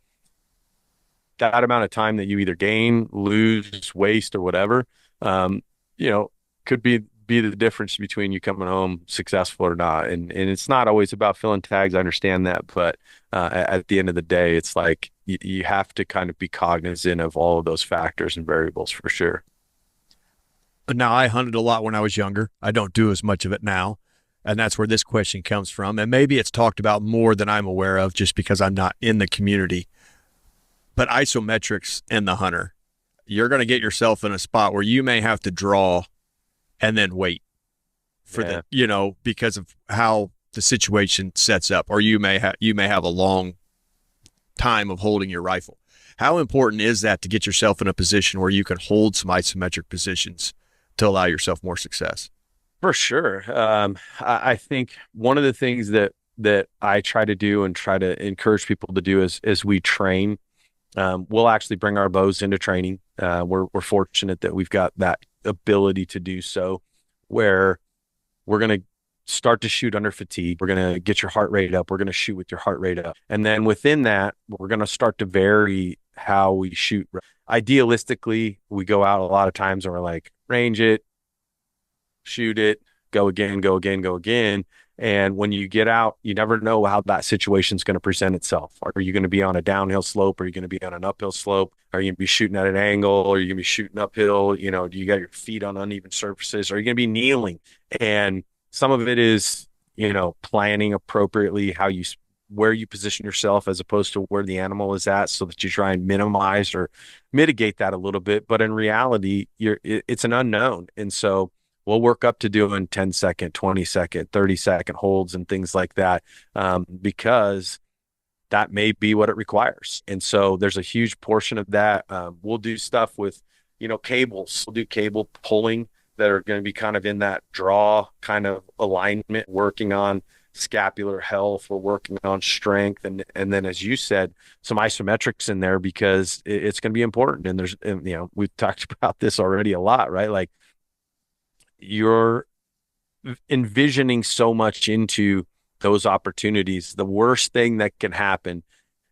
C: that amount of time that you either gain, lose, waste, or whatever, you know, could be the difference between you coming home successful or not. And it's not always about filling tags. I understand that, but at the end of the day, it's like you have to kind of be cognizant of all of those factors and variables for sure.
B: Now, I hunted a lot when I was younger. I don't do as much of it now. And that's where this question comes from. And maybe it's talked about more than I'm aware of just because I'm not in the community. But isometrics in the hunter, you're going to get yourself in a spot where you may have to draw and then wait for the, because of how the situation sets up, or you may have a long time of holding your rifle. How important is that to get yourself in a position where you can hold some isometric positions to allow yourself more success?
C: For sure. I think one of the things that I try to do and try to encourage people to do is as we train, we'll actually bring our bows into training. We're fortunate that we've got that ability to do so, where we're going to start to shoot under fatigue. We're going to get your heart rate up. We're going to shoot with your heart rate up. And then within that, we're going to start to vary how we shoot. Idealistically, we go out a lot of times and we're like, range it, shoot it, go again, go again, go again. And when you get out, you never know how that situation is going to present itself. Are you going to be on a downhill slope? Are you going to be on an uphill slope? Are you going to be shooting at an angle? Or are you going to be shooting uphill? Do you got your feet on uneven surfaces? Are you going to be kneeling? And some of it is, planning appropriately where you position yourself as opposed to where the animal is at, so that you try and minimize or mitigate that a little bit. But in reality, it's an unknown. And so we'll work up to doing 10-second, 20-second, 30-second holds and things like that, because that may be what it requires. And so there's a huge portion of that. We'll do stuff with, cables. We'll do cable pulling that are going to be kind of in that draw kind of alignment, working on scapular health. We're working on strength. And then, as you said, some isometrics in there, because it's going to be important. And we've talked about this already a lot, right? Like, you're envisioning so much into those opportunities. The worst thing that can happen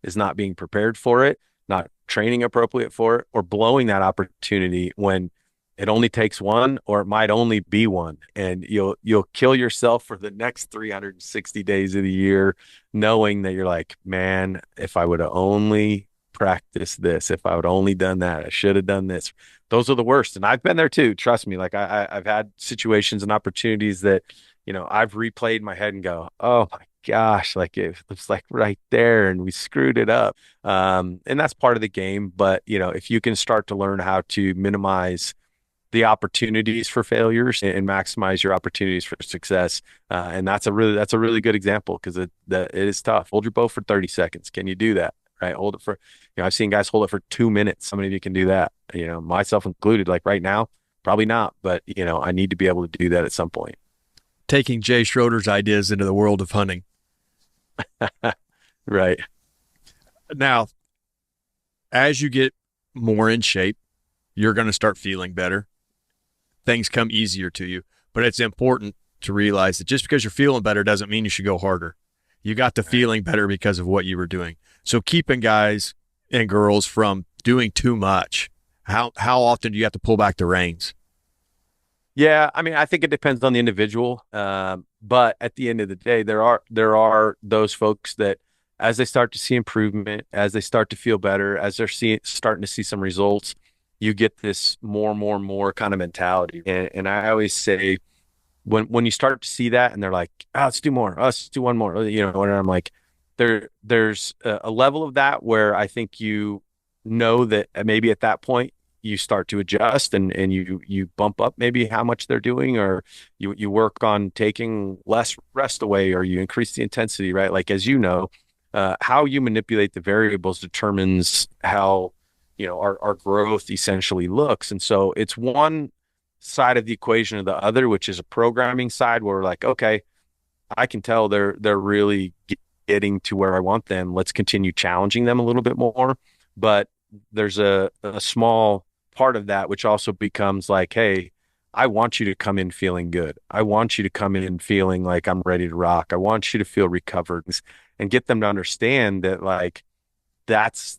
C: is not being prepared for it, not training appropriate for it, or blowing that opportunity when it only takes one, or it might only be one. And you'll kill yourself for the next 360 days of the year, knowing that you're like, man, if I would have only practiced this, if I would only done that, I should have done this. Those are the worst. And I've been there too. Trust me. Like I've had situations and opportunities that, I've replayed in my head and go, oh my gosh, like it was like right there and we screwed it up. And that's part of the game. But, if you can start to learn how to minimize the opportunities for failures and maximize your opportunities for success. And that's a really good example, because it is tough. Hold your bow for 30 seconds. Can you do that? Right. Hold it for, I've seen guys hold it for 2 minutes. How many of you can do that? Myself included. Like right now, probably not, but I need to be able to do that at some point.
B: Taking Jay Schroeder's ideas into the world of hunting.
C: Right.
B: Now, as you get more in shape, you're going to start feeling better. Things come easier to you, but it's important to realize that just because you're feeling better doesn't mean you should go harder. You got the feeling better because of what you were doing. So keeping guys and girls from doing too much, how often do you have to pull back the reins?
C: Yeah, I mean, I think it depends on the individual. But at the end of the day, there are those folks that, as they start to see improvement, as they start to feel better, as they're starting to see some results, you get this more kind of mentality. And I always say, when you start to see that and they're like, let's do more, let's do one more, and I'm like, there's a level of that where I think that maybe at that point you start to adjust and you bump up maybe how much they're doing, or you work on taking less rest away, or you increase the intensity, right? Like, as how you manipulate the variables determines how our growth essentially looks. And so it's one side of the equation or the other, which is a programming side, where we're like, okay, I can tell they're really getting to where I want them. Let's continue challenging them a little bit more. But there's a small part of that which also becomes like, hey, I want you to come in feeling good. I want you to come in feeling like I'm ready to rock. I want you to feel recovered, and get them to understand that, like, that's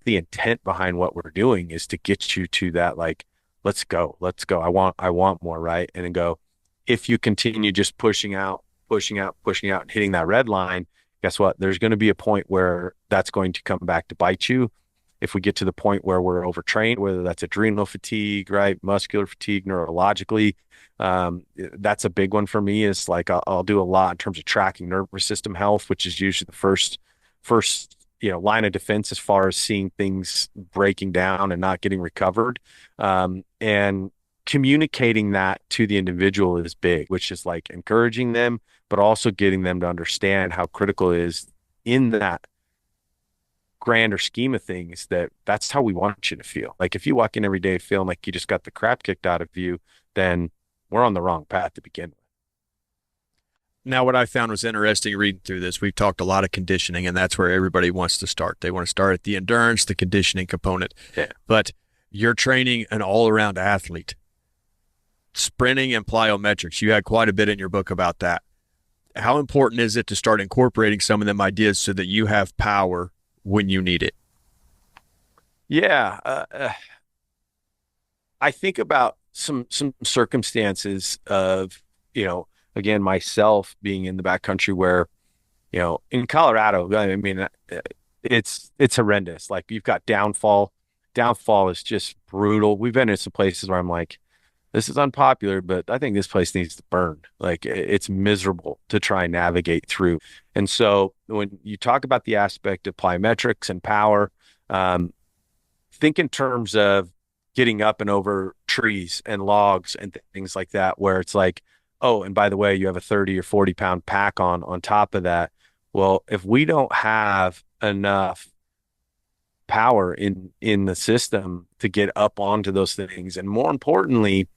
C: the intent behind what we're doing, is to get you to that, like, let's go. I want more, right? And then go, if you continue just pushing out, and hitting that red line, guess what? There's going to be a point where that's going to come back to bite you. If we get to the point where we're overtrained, whether that's adrenal fatigue, right, muscular fatigue, neurologically, that's a big one for me. Is like I'll do a lot in terms of tracking nervous system health, which is usually the first line of defense as far as seeing things breaking down and not getting recovered. And communicating that to the individual is big, which is like encouraging them, but also getting them to understand how critical it is in that grander scheme of things, that's how we want you to feel. Like if you walk in every day feeling like you just got the crap kicked out of you, then we're on the wrong path to begin with.
B: Now, what I found was interesting reading through this, we've talked a lot of conditioning, and that's where everybody wants to start. They want to start at the endurance, the conditioning component.
C: Yeah.
B: But you're training an all-around athlete. Sprinting and plyometrics, you had quite a bit in your book about that. How important is it to start incorporating some of them ideas so that you have power when you need it?
C: Yeah. I think about some circumstances of, again, myself being in the backcountry where, in Colorado, I mean, it's horrendous. Like you've got downfall. Downfall is just brutal. We've been in some places where I'm like, this is unpopular, but I think this place needs to burn. Like it's miserable to try and navigate through. And so when you talk about the aspect of plyometrics and power, think in terms of getting up and over trees and logs and things like that, where it's like, oh, and by the way, you have a 30 or 40 pound pack on top of that. Well, if we don't have enough power in the system to get up onto those things, and more importantly,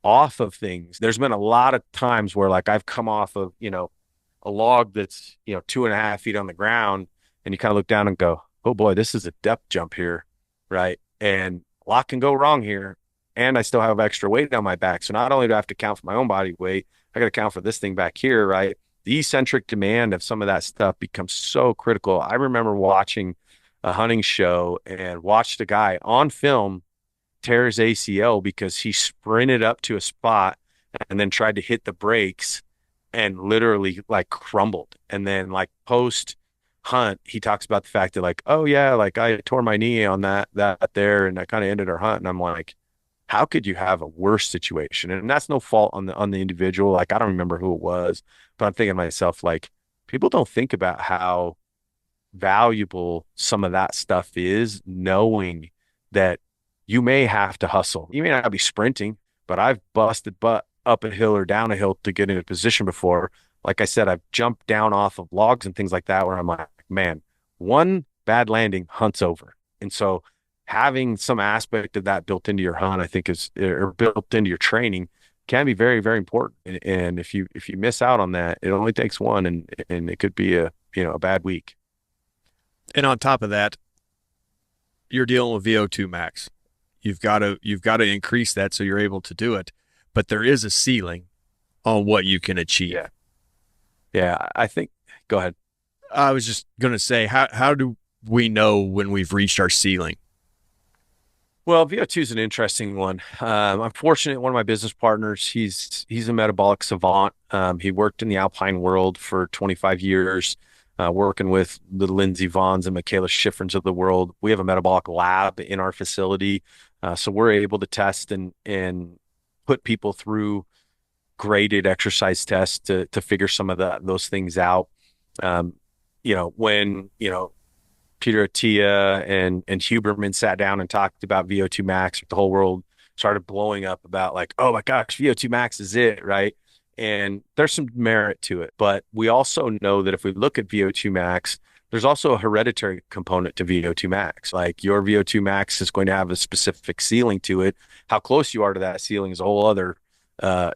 C: off of things, there's been a lot of times where like I've come off of, a log that's, 2.5 feet on the ground, and you kind of look down and go, oh boy, this is a depth jump here. Right. And a lot can go wrong here. And I still have extra weight on my back. So not only do I have to account for my own body weight, I got to account for this thing back here. Right. The eccentric demand of some of that stuff becomes so critical. I remember watching a hunting show and watched a guy on film tear his ACL because he sprinted up to a spot and then tried to hit the brakes and literally like crumbled. And then like post hunt, he talks about the fact that like, oh yeah, like I tore my knee on that there, and I kind of ended our hunt. And I'm like, how could you have a worse situation? And that's no fault on the individual. Like I don't remember who it was, but I'm thinking to myself, like, people don't think about how valuable some of that stuff is, knowing that you may have to hustle. You may not be sprinting, but I've busted butt up a hill or down a hill to get in a position before. Like I said, I've jumped down off of logs and things like that where I'm like, man, one bad landing, hunt's over. And so having some aspect of that built into your hunt, I think or built into your training, can be very, very important. And if you miss out on that, it only takes one, and it could be a bad week.
B: And on top of that, you're dealing with VO2 max. You've got to increase that so you're able to do it. But there is a ceiling on what you can achieve.
C: Yeah. I think, go ahead.
B: I was just going to say, how do we know when we've reached our ceiling?
C: Well, VO2 is an interesting one. I'm fortunate. One of my business partners, he's a metabolic savant. He worked in the alpine world for 25 years, working with the Lindsey Vonns and Michaela Schifrins of the world. We have a metabolic lab in our facility, so we're able to test and put people through graded exercise tests to figure some of those things out. When Peter Attia and Huberman sat down and talked about VO2 max, the whole world started blowing up about like, oh my gosh, VO2 max is it, right? And there's some merit to it. But we also know that if we look at VO2 max, there's also a hereditary component to VO2 max. Like your VO2 max is going to have a specific ceiling to it. How close you are to that ceiling is a whole other, a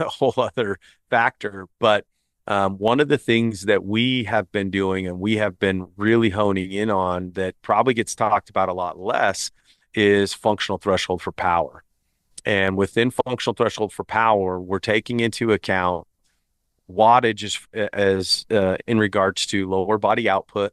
C: whole other factor. But one of the things that we have been doing and we have been really honing in on that probably gets talked about a lot less is functional threshold for power. And within functional threshold for power, we're taking into account wattage as in regards to lower body output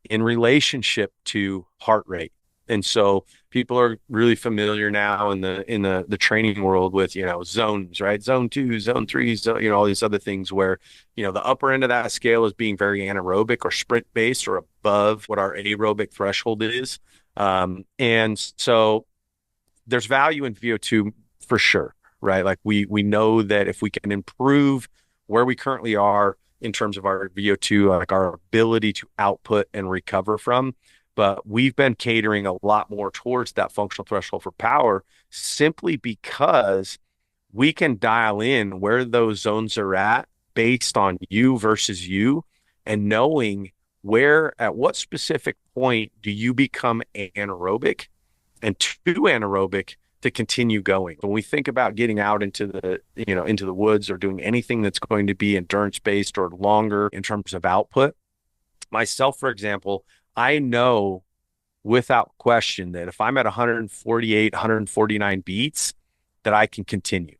C: in relationship to heart rate. And so people are really familiar now in the training world with, zones, right? Zone 2, zone 3, all these other things where, the upper end of that scale is being very anaerobic or sprint based or above what our aerobic threshold is. And so there's value in VO2 for sure, right? Like we know that if we can improve where we currently are in terms of our VO2, like our ability to output and recover from, but we've been catering a lot more towards that functional threshold for power simply because we can dial in where those zones are at based on you versus you, and knowing at what specific point do you become anaerobic and too anaerobic to continue going. When we think about getting out into the woods or doing anything that's going to be endurance based or longer in terms of output, myself, for example, I know without question that if I'm at 148, 149 beats, that I can continue.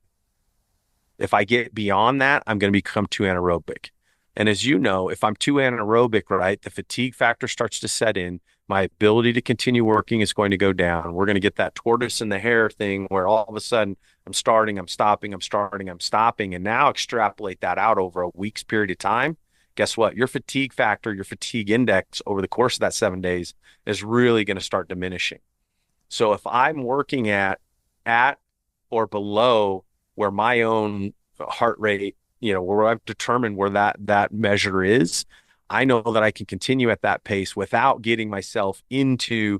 C: If I get beyond that, I'm going to become too anaerobic. And as you know, if I'm too anaerobic, right, the fatigue factor starts to set in. My ability to continue working is going to go down. We're going to get that tortoise and the hare thing where all of a sudden I'm starting, I'm stopping, I'm starting, I'm stopping. And now extrapolate that out over a week's period of time. Guess what? Your fatigue factor, your fatigue index over the course of that 7 days is really going to start diminishing. So if I'm working at or below where my own heart rate, where I've determined where that measure is, I know that I can continue at that pace without getting myself into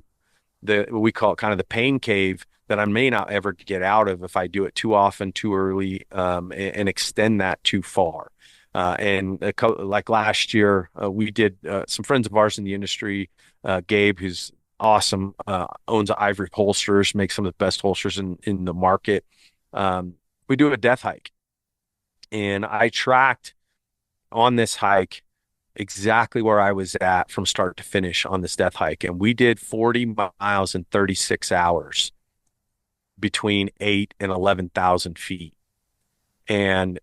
C: what we call it kind of the pain cave that I may not ever get out of if I do it too often, too early, and extend that too far. Like last year, we did some friends of ours in the industry, Gabe, who's awesome, owns Ivory Holsters, makes some of the best holsters in the market. We do a death hike. And I tracked on this hike exactly where I was at from start to finish on this death hike. And we did 40 miles in 36 hours between 8 and 11,000 feet. And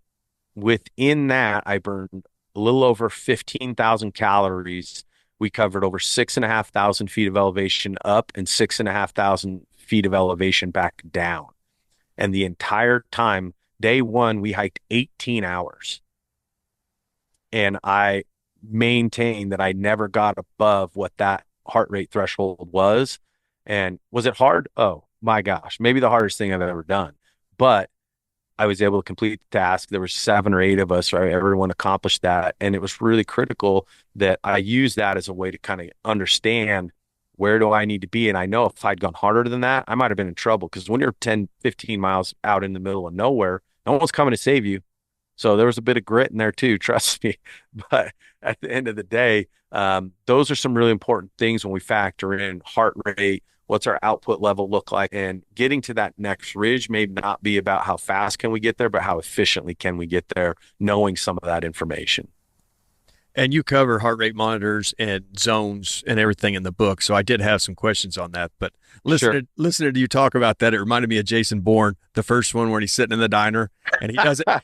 C: within that, I burned a little over 15,000 calories. We covered over 6,500 feet of elevation up and 6,500 feet of elevation back down. And the entire time, day one, we hiked 18 hours. And I maintained that I never got above what that heart rate threshold was. And was it hard? Oh my gosh, maybe the hardest thing I've ever done. But I was able to complete the task. There were 7 or 8 of us, right? Everyone accomplished that. And it was really critical that I use that as a way to kind of understand where do I need to be. And I know if I'd gone harder than that, I might have been in trouble, because when you're 10, 15 miles out in the middle of nowhere, no one's coming to save you. So there was a bit of grit in there too, trust me. But at the end of the day, those are some really important things when we factor in heart rate, what's our output level look like, and getting to that next ridge may not be about how fast can we get there, but how efficiently can we get there, knowing some of that information.
B: And you cover heart rate monitors and zones and everything in the book. So I did have some questions on that. But listening to you talk about that, it reminded me of Jason Bourne, the first one when he's sitting in the diner and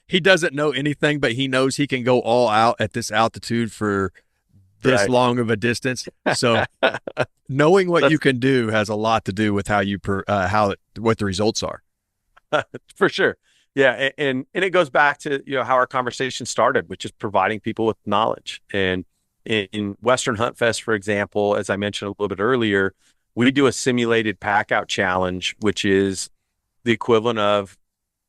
B: he doesn't know anything, but he knows he can go all out at this altitude for this long of a distance. So knowing what you can do has a lot to do with how what the results are.
C: For sure. Yeah, and it goes back to how our conversation started, which is providing people with knowledge. And in Western Hunt Fest, for example, as I mentioned a little bit earlier, we do a simulated pack out challenge, which is the equivalent of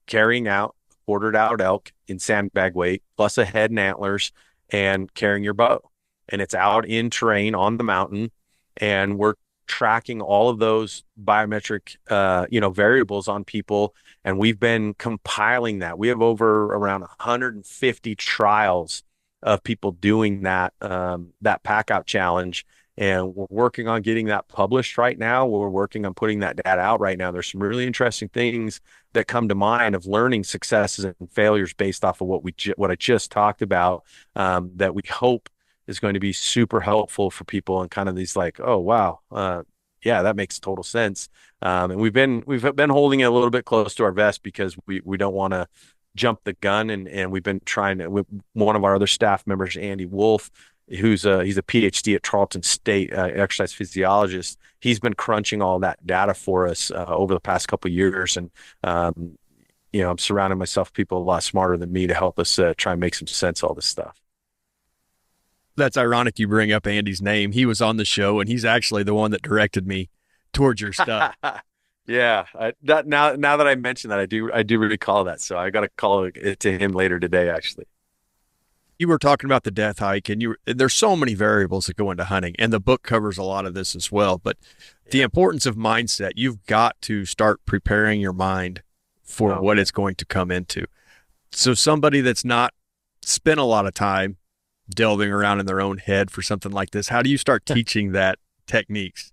C: carrying out quartered out elk in sandbag weight, plus a head and antlers, and carrying your bow. And it's out in terrain on the mountain, and we're tracking all of those biometric variables on people, and we've been compiling that. We have over around 150 trials of people doing that pack out challenge, and we're working on getting that published right now. We're working on putting that data out right now. There's some really interesting things that come to mind of learning successes and failures based off of what I just talked about, that we hope is going to be super helpful for people, and kind of these like, oh wow, yeah, that makes total sense. And we've been holding it a little bit close to our vest because we don't want to jump the gun, and we've been trying to, with one of our other staff members, Andy Wolf, he's a PhD at Tarleton State, exercise physiologist. He's been crunching all that data for us over the past couple of years, and I'm surrounding myself with people a lot smarter than me to help us try and make some sense of all this stuff.
B: That's ironic you bring up Andy's name. He was on the show, and he's actually the one that directed me towards your stuff.
C: Yeah, now that I mentioned that, I do recall that. So I got to call it to him later today, actually.
B: You were talking about the death hike, and there's so many variables that go into hunting, and the book covers a lot of this as well. But the importance of mindset, you've got to start preparing your mind for what it's going to come into. So somebody that's not spent a lot of time delving around in their own head for something like this, how do you start teaching the techniques?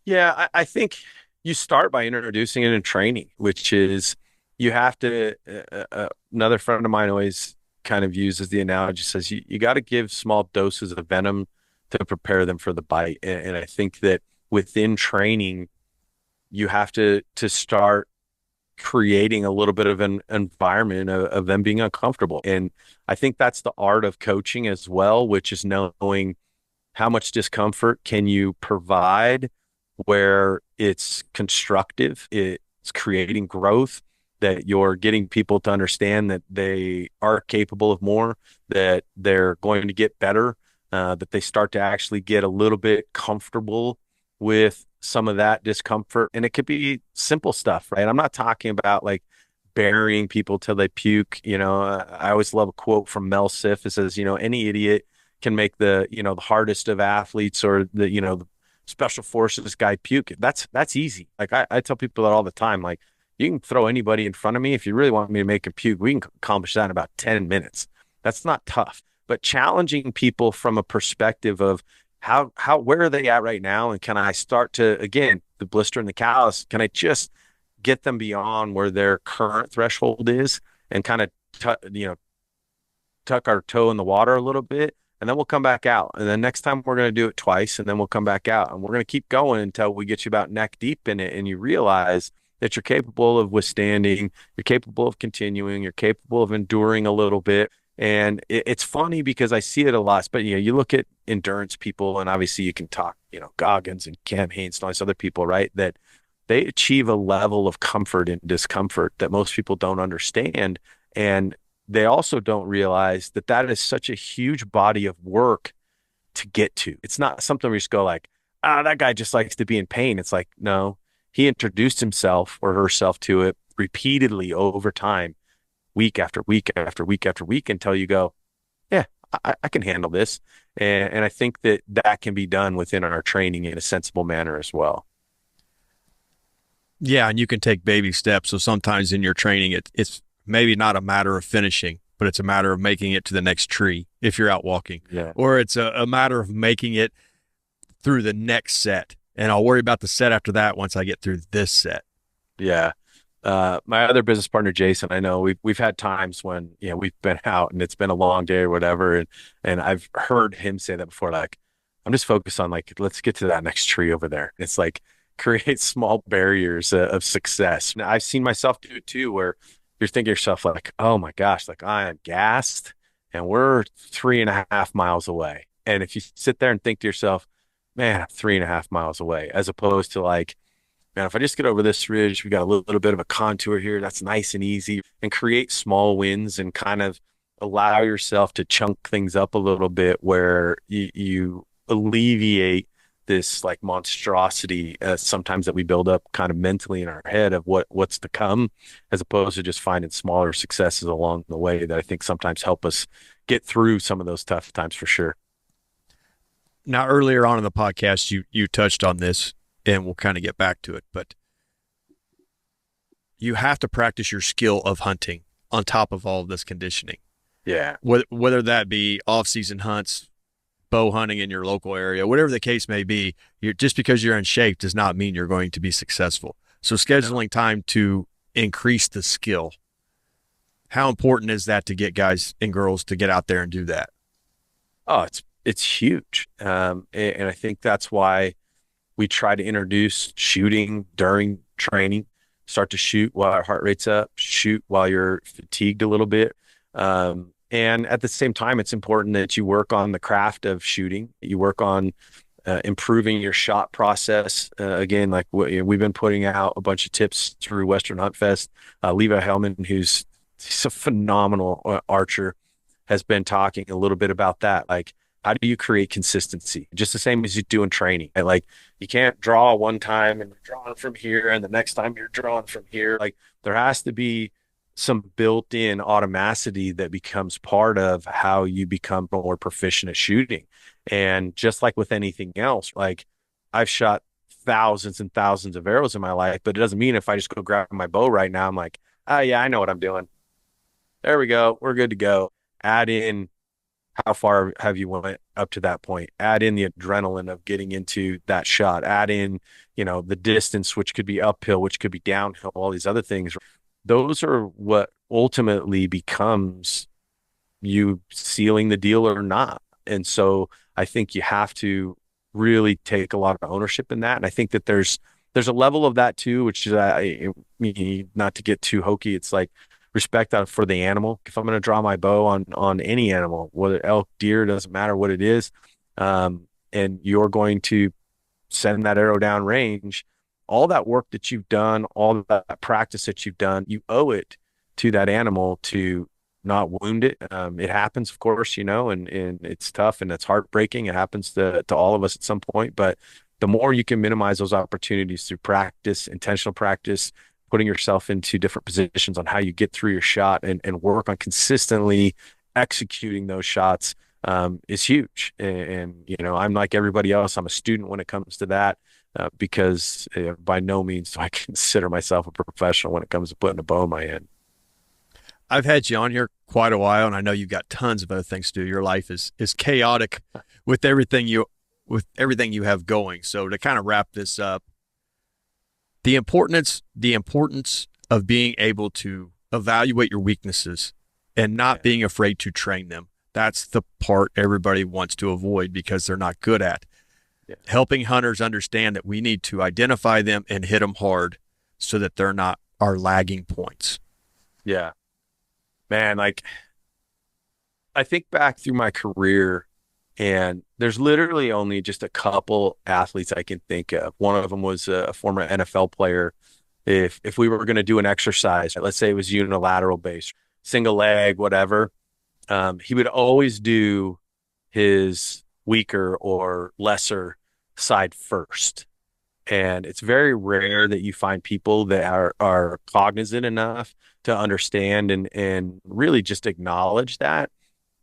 C: Yeah, I think you start by introducing it in training, which is you have to, another friend of mine always kind of uses the analogy, says you got to give small doses of venom to prepare them for the bite. And I think that within training, you have to start creating a little bit of an environment of them being uncomfortable. And I think that's the art of coaching as well, which is knowing how much discomfort can you provide where it's constructive, it's creating growth, that you're getting people to understand that they are capable of more, that they're going to get better, that they start to actually get a little bit comfortable with some of that discomfort. And it could be simple stuff, right? I'm not talking about like burying people till they puke. I always love a quote from Mel Siff. It says, any idiot can make the hardest of athletes or the special forces guy puke. That's easy. Like I tell people that all the time, like, you can throw anybody in front of me. If you really want me to make a puke, we can accomplish that in about 10 minutes. That's not tough. But challenging people from a perspective of where are they at right now? And can I start to, again, the blister and the callus, can I just get them beyond where their current threshold is and kind of, tuck our toe in the water a little bit, and then we'll come back out. And then next time we're going to do it twice, and then we'll come back out. And we're going to keep going until we get you about neck deep in it. And you realize that you're capable of withstanding, you're capable of continuing, you're capable of enduring a little bit. And it's funny because I see it a lot, but you look at endurance people, and obviously you can talk, Goggins and Cam Hanes and all these other people, right? That they achieve a level of comfort and discomfort that most people don't understand. And they also don't realize that that is such a huge body of work to get to. It's not something where you just go like, that guy just likes to be in pain. It's like, no, he introduced himself or herself to it repeatedly over time, week after week after week after week, until you go, yeah, I can handle this. And I think that can be done within our training in a sensible manner as well.
B: Yeah, and you can take baby steps. So sometimes in your training, it's maybe not a matter of finishing, but it's a matter of making it to the next tree if you're out walking.
C: Yeah.
B: Or it's a matter of making it through the next set. And I'll worry about the set after that once I get through this set.
C: Yeah. My other business partner, Jason, I know we've had times when, we've been out and it's been a long day or whatever. And I've heard him say that before, like, I'm just focused on like, let's get to that next tree over there. It's like create small barriers of success. And I've seen myself do it too, where you're thinking to yourself like, oh my gosh, like I am gassed and we're 3.5 miles away. And if you sit there and think to yourself, man, I'm 3.5 miles away, as opposed to like, man, if I just get over this ridge, we got a little bit of a contour here. That's nice and easy, and create small wins and kind of allow yourself to chunk things up a little bit where you alleviate this like monstrosity sometimes that we build up kind of mentally in our head of what's to come, as opposed to just finding smaller successes along the way that I think sometimes help us get through some of those tough times for sure.
B: Now, earlier on in the podcast, you touched on this, and we'll kind of get back to it, but you have to practice your skill of hunting on top of all of this conditioning.
C: Yeah.
B: Whether that be off-season hunts, bow hunting in your local area, whatever the case may be, just because you're in shape does not mean you're going to be successful. So scheduling time to increase the skill, how important is that to get guys and girls to get out there and do that?
C: Oh, it's huge. And I think that's why we try to introduce shooting during training. Start to shoot while our heart rate's up, shoot while you're fatigued a little bit. And at the same time, it's important that you work on the craft of shooting. You work on improving your shot process. Again, like we've been putting out a bunch of tips through Western Hunt Fest. Levi Hellman, he's a phenomenal archer, has been talking a little bit about that. Like, how do you create consistency? Just the same as you do in training. And like, you can't draw one time and you're drawing from here, and the next time you're drawing from here. Like, there has to be some built-in automaticity that becomes part of how you become more proficient at shooting. And just like with anything else, like, I've shot thousands and thousands of arrows in my life, but it doesn't mean if I just go grab my bow right now, I'm like, oh yeah, I know what I'm doing. There we go. We're good to go. Add in how far have you went up to that point? Add in the adrenaline of getting into that shot. Add in, the distance, which could be uphill, which could be downhill, all these other things. Those are what ultimately becomes you sealing the deal or not. And so I think you have to really take a lot of ownership in that. And I think that there's a level of that too, which is not to get too hokey. It's like respect for the animal. If I'm going to draw my bow on any animal, whether elk, deer, doesn't matter what it is, and you're going to send that arrow down range, all that work that you've done, all that practice that you've done, you owe it to that animal to not wound it. It happens, of course, and it's tough and it's heartbreaking. It happens to all of us at some point, but the more you can minimize those opportunities through practice, intentional practice, putting yourself into different positions on how you get through your shot and work on consistently executing those shots, is huge. And I'm like everybody else. I'm a student when it comes to that, because by no means do I consider myself a professional when it comes to putting a bow in my hand.
B: I've had you on here quite a while, and I know you've got tons of other things to do. Your life is chaotic with everything you have going. So to kind of wrap this up, the importance of being able to evaluate your weaknesses and not being afraid to train them. That's the part everybody wants to avoid because they're not good at. Yeah. Helping hunters understand that we need to identify them and hit them hard so that they're not our lagging points.
C: Yeah. Man, like, I think back through my career, and there's literally only just a couple athletes I can think of. One of them was a former NFL player. If we were going to do an exercise, let's say it was unilateral based, single leg, whatever, he would always do his weaker or lesser side first. And it's very rare that you find people that are cognizant enough to understand and really just acknowledge that.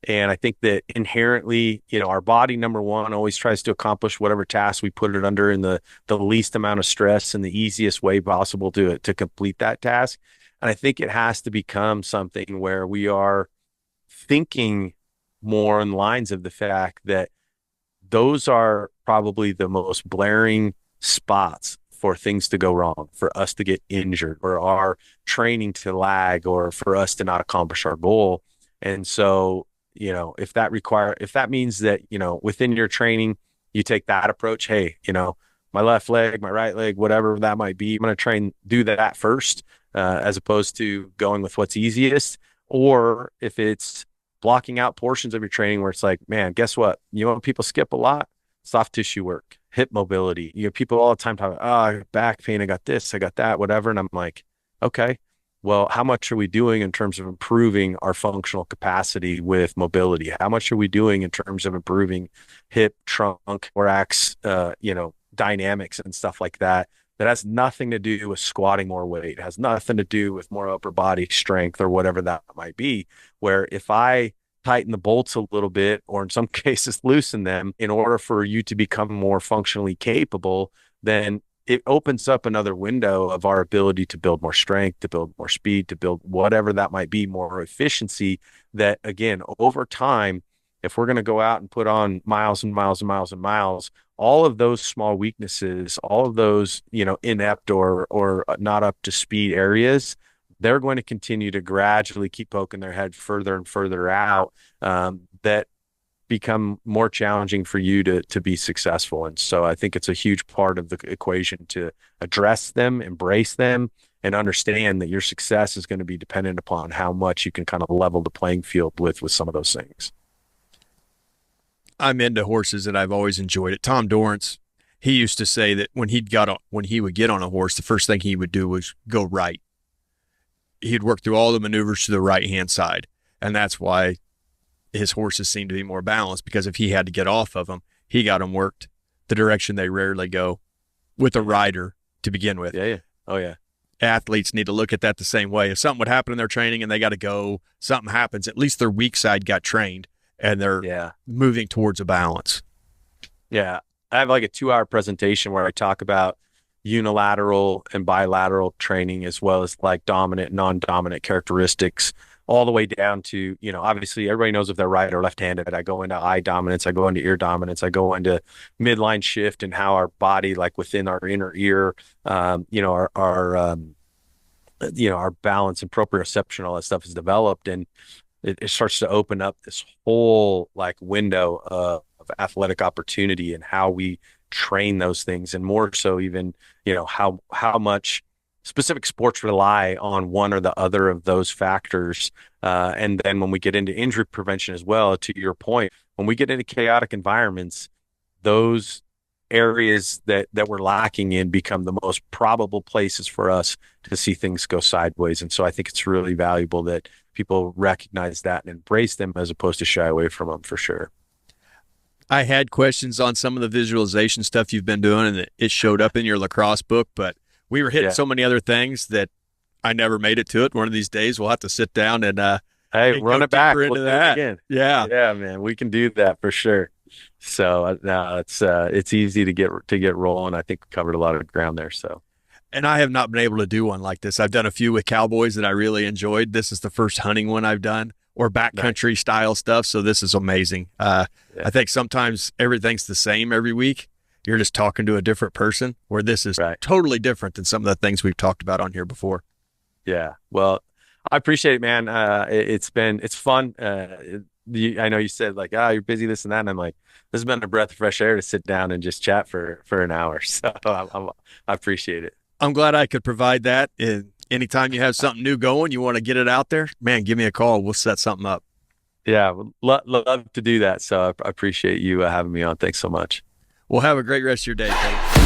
C: And I think that inherently, our body, number one, always tries to accomplish whatever task we put it under in the least amount of stress and the easiest way possible to complete that task. And I think it has to become something where we are thinking more in lines of the fact that those are probably the most blaring spots for things to go wrong, for us to get injured, or our training to lag, or for us to not accomplish our goal. And so, if that means that, within your training, you take that approach, hey, my left leg, my right leg, whatever that might be, I'm going to do that first, as opposed to going with what's easiest. Or if it's blocking out portions of your training where it's like, man, guess what? People skip a lot? Soft tissue work, hip mobility. People all the time talking, I got back pain, I got this, I got that, whatever. And I'm like, okay, well, how much are we doing in terms of improving our functional capacity with mobility? How much are we doing in terms of improving hip, trunk, thorax, dynamics and stuff like that? That has nothing to do with squatting more weight. It has nothing to do with more upper body strength or whatever that might be. Where if I tighten the bolts a little bit, or in some cases loosen them, in order for you to become more functionally capable, then it opens up another window of our ability to build more strength, to build more speed, to build whatever that might be, more efficiency. That, again, over time, if we're going to go out and put on miles and miles and miles and miles, all of those small weaknesses, all of those, inept or not up to speed areas, they're going to continue to gradually keep poking their head further and further out, that become more challenging for you to be successful. And so I think it's a huge part of the equation to address them, embrace them, and understand that your success is going to be dependent upon how much you can kind of level the playing field with some of those things.
B: I'm into horses and I've always enjoyed it. Tom Dorrance, he used to say that when he would get on a horse, the first thing he would do was go right. He'd work through all the maneuvers to the right-hand side. And that's why his horses seem to be more balanced, because if he had to get off of them, he got them worked the direction they rarely go with a rider to begin with.
C: Yeah. Oh, yeah.
B: Athletes need to look at that the same way. If something would happen in their training and they got to go, something happens, at least their weak side got trained and they're moving towards a balance.
C: Yeah. I have like a 2-hour presentation where I talk about unilateral and bilateral training, as well as like dominant, non-dominant characteristics, all the way down to, obviously everybody knows if they're right or left-handed. I go into eye dominance, I go into ear dominance, I go into midline shift and how our body, like within our inner ear, our balance and proprioception, all that stuff is developed, and it starts to open up this whole like window of athletic opportunity and how we train those things, and more so even, how much specific sports rely on one or the other of those factors. And then when we get into injury prevention as well, to your point, when we get into chaotic environments, those areas that we're lacking in become the most probable places for us to see things go sideways. And so I think it's really valuable that people recognize that and embrace them, as opposed to shy away from them, for sure.
B: I had questions on some of the visualization stuff you've been doing, and it showed up in your lacrosse book, but we were hitting so many other things that I never made it to it. One of these days we'll have to sit down and
C: run it back.
B: Into that. Again.
C: Yeah, man, we can do that for sure. So no, it's easy to get rolling. I think we covered a lot of ground there. So,
B: and I have not been able to do one like this. I've done a few with cowboys that I really enjoyed. This is the first hunting one I've done, or backcountry style stuff. So this is amazing. I think sometimes everything's the same every week. You're just talking to a different person, where this is totally different than some of the things we've talked about on here before.
C: Yeah. Well, I appreciate it, man. It's fun. I know you said like, you're busy, this and that. And I'm like, this has been a breath of fresh air to sit down and just chat for an hour. So I appreciate it.
B: I'm glad I could provide that. Anytime you have something new going, you want to get it out there, man, give me a call. We'll set something up.
C: Yeah. Love to do that. So I appreciate you having me on. Thanks so much.
B: Well, have a great rest of your day, Coach.